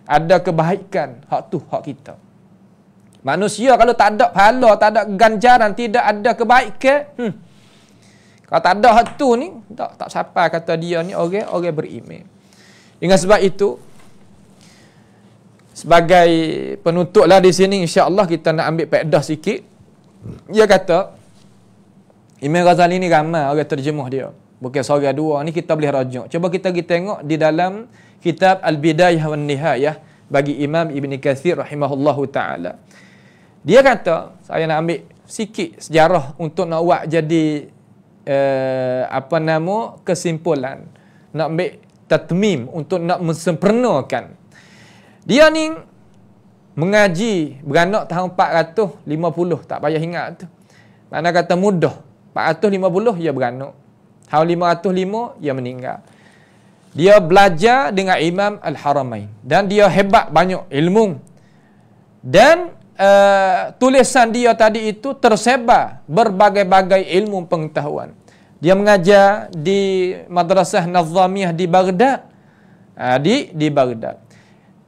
Speaker 1: ada kebaikan. Hak tu hak kita. Manusia kalau tak ada pahala, tak ada ganjaran, tidak ada kebaikan, kalau tak ada hak tu ni, tak siapa kata dia ni orang beriman. Dengan sebab itu, sebagai penutuplah di sini, insya-Allah kita nak ambil faedah sikit. Dia kata, Imam Ghazali ni ramai orang terjemah dia. Bukan seorang dua, ni kita boleh rujuk. Cuba kita pergi tengok di dalam kitab Al-Bidayah wan Nihayah bagi Imam Ibn Katsir rahimahullahu taala. Dia kata, saya nak ambil sikit sejarah untuk nak buat jadi kesimpulan. Nak ambil tatmim untuk nak mensempurnakan. Dia ni mengaji beranak tahun 450, tak payah ingat tu. Mana kata mudah. 450 dia beranak. Tahun 505 dia meninggal. Dia belajar dengan Imam Al-Haramain dan dia hebat banyak ilmu. Dan tulisan dia tadi itu tersebar berbagai-bagai ilmu pengetahuan. Dia mengajar di Madrasah Nazamiyah di Baghdad. Di Baghdad.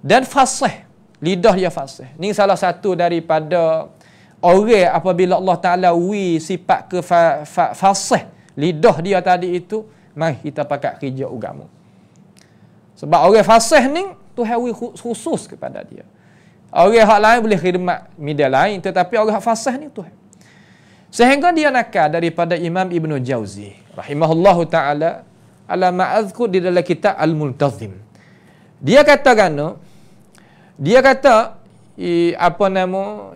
Speaker 1: Dan fasih, lidah dia fasih. Ni salah satu daripada orang apabila Allah Ta'ala sifat ke fasih lidah dia tadi itu, mari kita pakai kerja agama. Sebab orang fasih ni Tuhan khusus kepada dia. Orang hak lain boleh khidmat media lain, tetapi orang hak fasih ni Tuhan. Sehingga dia nakal daripada Imam Ibn Jauzi rahimahullahu ta'ala ala ma'azkur di dalam kitab Al-Multazim. Dia kata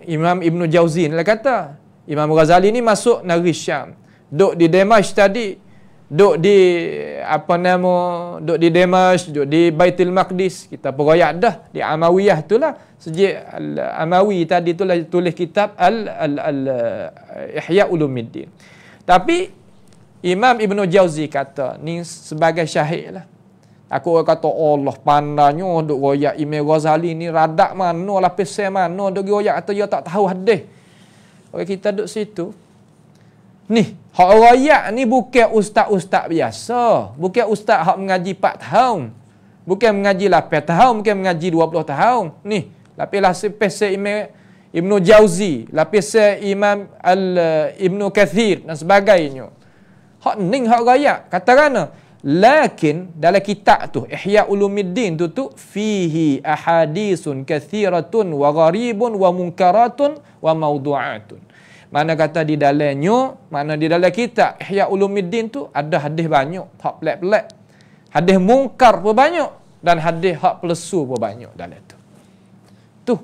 Speaker 1: Imam Ibn Jauzi ni kata, Imam Ghazali ni masuk negeri Syam, duduk di Damashq tadi, duduk di Damashq, duduk di Baitul Maqdis. Kita peroyak dah di Amawiyah itulah, sejak Amawi tadi itulah tulis kitab Ihya Ulumuddin. Tapi Imam Ibn Jauzi kata ni sebagai syahid lah. Aku kata Allah pandanya duk royak Imam Ghazali ni radak mana lah, pesan mana duk royak, atau dia tak tahu hadis. Orang kita duk situ. Ni, hak royak ni bukan ustaz-ustaz biasa. Bukan ustaz hak mengaji 4 tahun. Bukan mengaji 8 tahun, bukan mengaji 20 tahun. Ni, lapis pesan Imam Ibn Jauzi, lapis Imam Ibn Katsir dan sebagainya. Hak ning hak royak. Katakan lakin dalam kitab tu Ihya Ulumuddin tu fihi ahadisun kathiratun wa gharibun wa munkaratun wa mawdu'atun. Mana kata di dalamnya, mana di dalam kitab Ihya Ulumuddin tu ada hadis banyak, hak pelik-pelik. Hadis mungkar pun banyak dan hadis hak pelesu pun banyak dalam tu. Tu.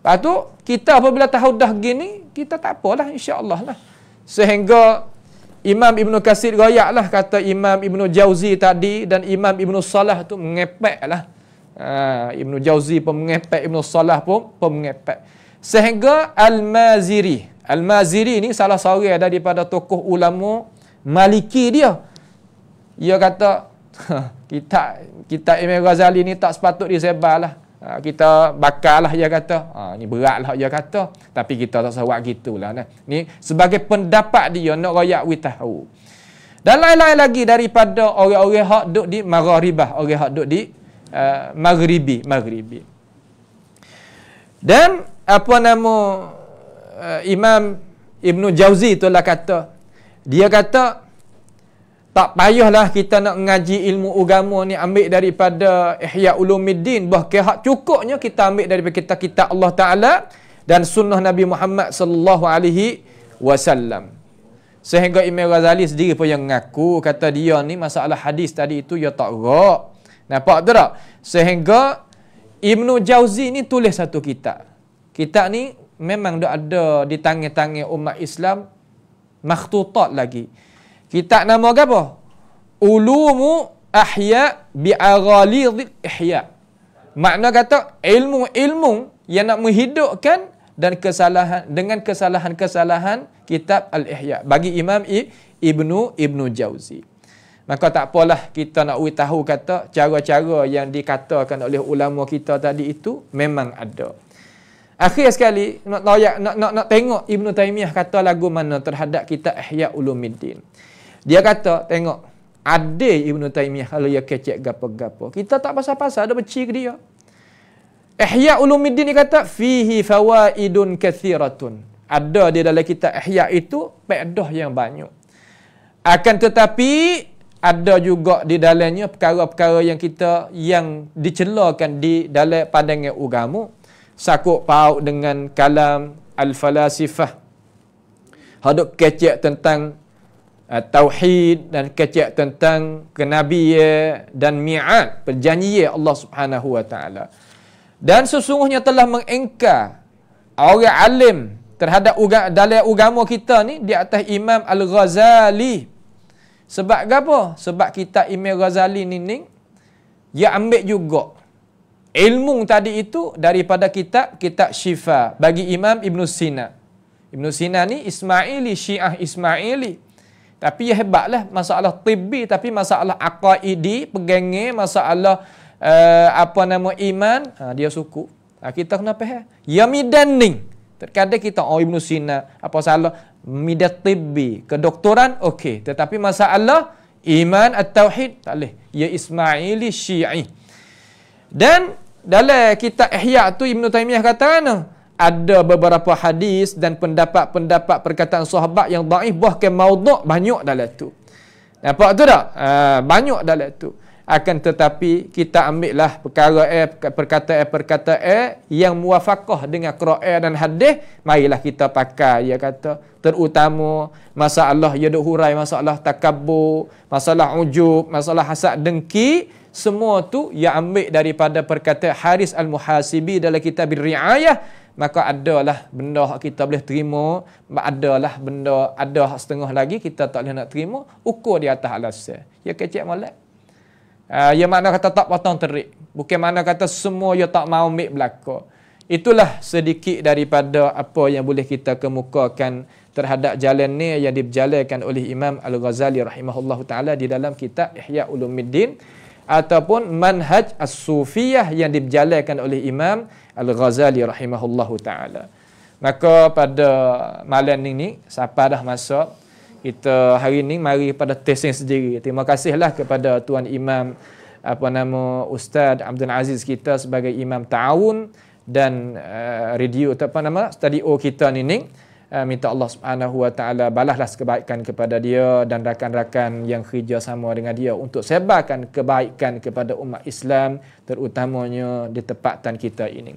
Speaker 1: Lepas tu kita apabila tahu dah gini, kita tak apalah, insya-Allah lah. Sehingga Imam Ibn Katsir royak kata Imam Ibn Jauzi tadi dan Imam Ibn Salah tu mengepek lah. Ibn Jauzi pun mengepek, Ibn Salah pun mengepek. Sehingga Al-Maziri ni salah seorang daripada tokoh ulama Maliki dia. Dia kata kita Imam Ghazali ni tak sepatut disebar lah. Kita bakar lah, dia kata. Ni berat lah, dia kata. Tapi kita tak sawak gitulah. Ni sebagai pendapat dia, nak royak we tahu. Dan lain-lain lagi daripada orang-orang hak duduk di Maghribah, orang hak duduk di Maghribi. Dan Imam Ibnu Jauzi itulah kata, dia kata tak payahlah kita nak ngaji ilmu agama ni ambil daripada Ihya Ulumuddin, bahkan hak cukupnya kita ambil daripada kitab Allah Taala dan sunnah Nabi Muhammad sallallahu alaihi wasallam. Sehingga Imam Ghazali sendiri pun yang mengaku, kata dia ni masalah hadis tadi itu ya tak rak. Nampak tak? Sehingga Ibnu Jauzi ni tulis satu kitab. Kitab ni memang dah ada di tangan-tangan umat Islam, makhtutat lagi. Kitab nama apa? Ulumu Ahya bi'aghalidh ihya. Makna kata ilmu-ilmu yang nak menghidupkan dan kesalahan dengan kesalahan-kesalahan kitab Al-Ihya bagi Imam Ibnu Jauzi. Maka tak apalah kita nak tahu kata cara-cara yang dikatakan oleh ulama kita tadi itu memang ada. Akhir sekali nak tengok Ibnu Taimiyah kata lagu mana terhadap kitab Ihya Ulumuddin. Dia kata tengok ada Ibnu Taimiyah kalau dia kecek gapo-gapo. Kita tak pasal-pasal ada beci ke dia. Ihya Ulumuddin ni kata fihi fawaidun kathiratun. Ada di dalam kitab Ihya itu faedah yang banyak. Akan tetapi ada juga di dalamnya perkara-perkara yang dicelakan di dalam pandangan agama, sakut paut dengan kalam al-falasifah. Hadap kecek tentang tauhid dan kecek tentang kenabian dan mi'ad, perjanjian Allah Subhanahu wa taala. Dan sesungguhnya telah mengingkar orang alim terhadap dalam agama kita ni di atas Imam Al-Ghazali. Sebab apa? Sebab kitab Imam Ghazali ni dia ambil juga ilmu tadi itu daripada kitab Syifa bagi Imam Ibn Sina. Ibn Sina ni Ismaili, Syiah Ismaili. Tapi dia hebatlah masalah tibbi, tapi masalah aqaidi, pegangnya masalah iman, dia suku. Kita kena faham. Ya midaning. Terkadang kita Ibn Sina apa salah midat tibbi, kedoktoran okey, tetapi masalah iman at-tauhid tak boleh. Ya Ismaili Syi'i. Dan dalam kitab Ihya tu Ibnu Taimiyah kata ada beberapa hadis dan pendapat-pendapat perkataan sahabat yang dhaif, bahkan maudhu' banyak dalam tu. Nampak tu tak? Banyak dalam tu. Akan tetapi kita ambillah perkataan yang muwafaqah dengan Quran dan hadis, marilah kita pakai. Dia kata terutama masalah ya duk hurai masalah takabbur, masalah ujub, masalah hasad dengki, semua tu ia ambil daripada perkataan Haris Al-Muhasibi dalam kitab Riayah. Maka adalah benda kita boleh terima, adalah benda ada setengah lagi kita tak boleh nak terima, ukur di atas alasan. Ya kecek molek. Ya makna kata tak potong terik. Bukan makna kata semua ya tak mau ambil belaka. Itulah sedikit daripada apa yang boleh kita kemukakan terhadap jalan ni yang diberjalankan oleh Imam Al-Ghazali rahimahullahu taala di dalam kitab Ihya Ulumuddin ataupun Manhaj As-Sufiyah yang diberjalankan oleh Imam Al-Ghazali rahimahullahu taala. Maka pada malam ini sampai dah masa kita hari ini mari pada testing sendiri. Terima kasihlah kepada Tuan Imam Ustaz Abdul Aziz kita sebagai Imam Ta'awun dan radio studio kita ni. Minta Allah Subhanahu wa taala balaslah kebaikan kepada dia dan rakan-rakan yang kerja sama dengan dia untuk sebarkan kebaikan kepada umat Islam, terutamanya di tempatan kita ini.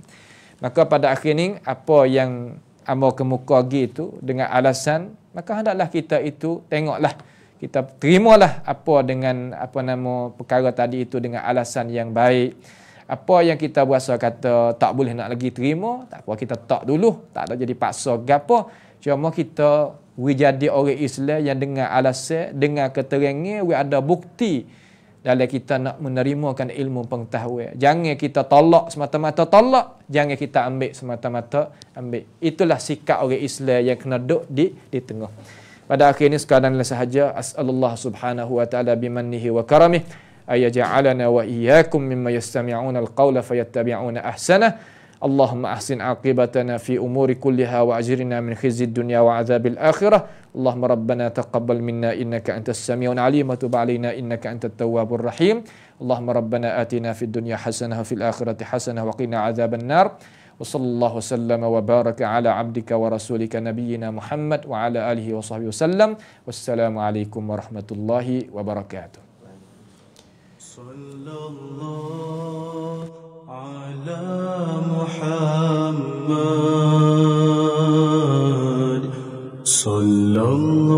Speaker 1: Maka pada akhir ini apa yang amo kemuka gitu dengan alasan, maka hendaklah kita itu tengoklah, kita terimalah apa dengan perkara tadi itu dengan alasan yang baik. Apa yang kita berasa kata tak boleh nak lagi terima, tak apa, kita tak dulu, tak ada jadi paksa gapo. Cuma kita jadi orang Islam yang dengan alasan, dengan keterangan, ada bukti dalam kita nak menerimakan ilmu pengetahuan. Jangan kita tolak semata-mata tolak, jangan kita ambil semata-mata ambil. Itulah sikap orang Islam yang kena duduk di tengah. Pada akhir ini sekadar sahaja, as'alullah subhanahu wa ta'ala bimannihi wa karamih ayaj'alana wa iyyakum mimma yastami'una al-qawla fayattabi'una ahsanah. Allahumma ahsin aqibatana fi umuri kulliha wa ajirna min khizyid dunya wa adzabil akhirah. Allahumma rabbana taqabbal minna innaka antas samiul alim wa tub alaina innaka antat tawwabur rahim. Allahumma rabbana atina fid dunya hasanah wa fil akhirati hasanah wa qina adzaban nar. Wa sallallahu wasallam wa baraka ala abdika wa rasulika nabiyyina Muhammad wa ala alihi wa sahbihi wasallam. Wassalamu alaikum warahmatullahi wabarakatuh. Sallallahu ala Muhammad sallallahu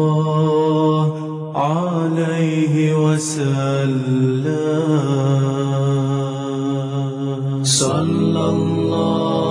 Speaker 1: alaihi wasallam. Sallallahu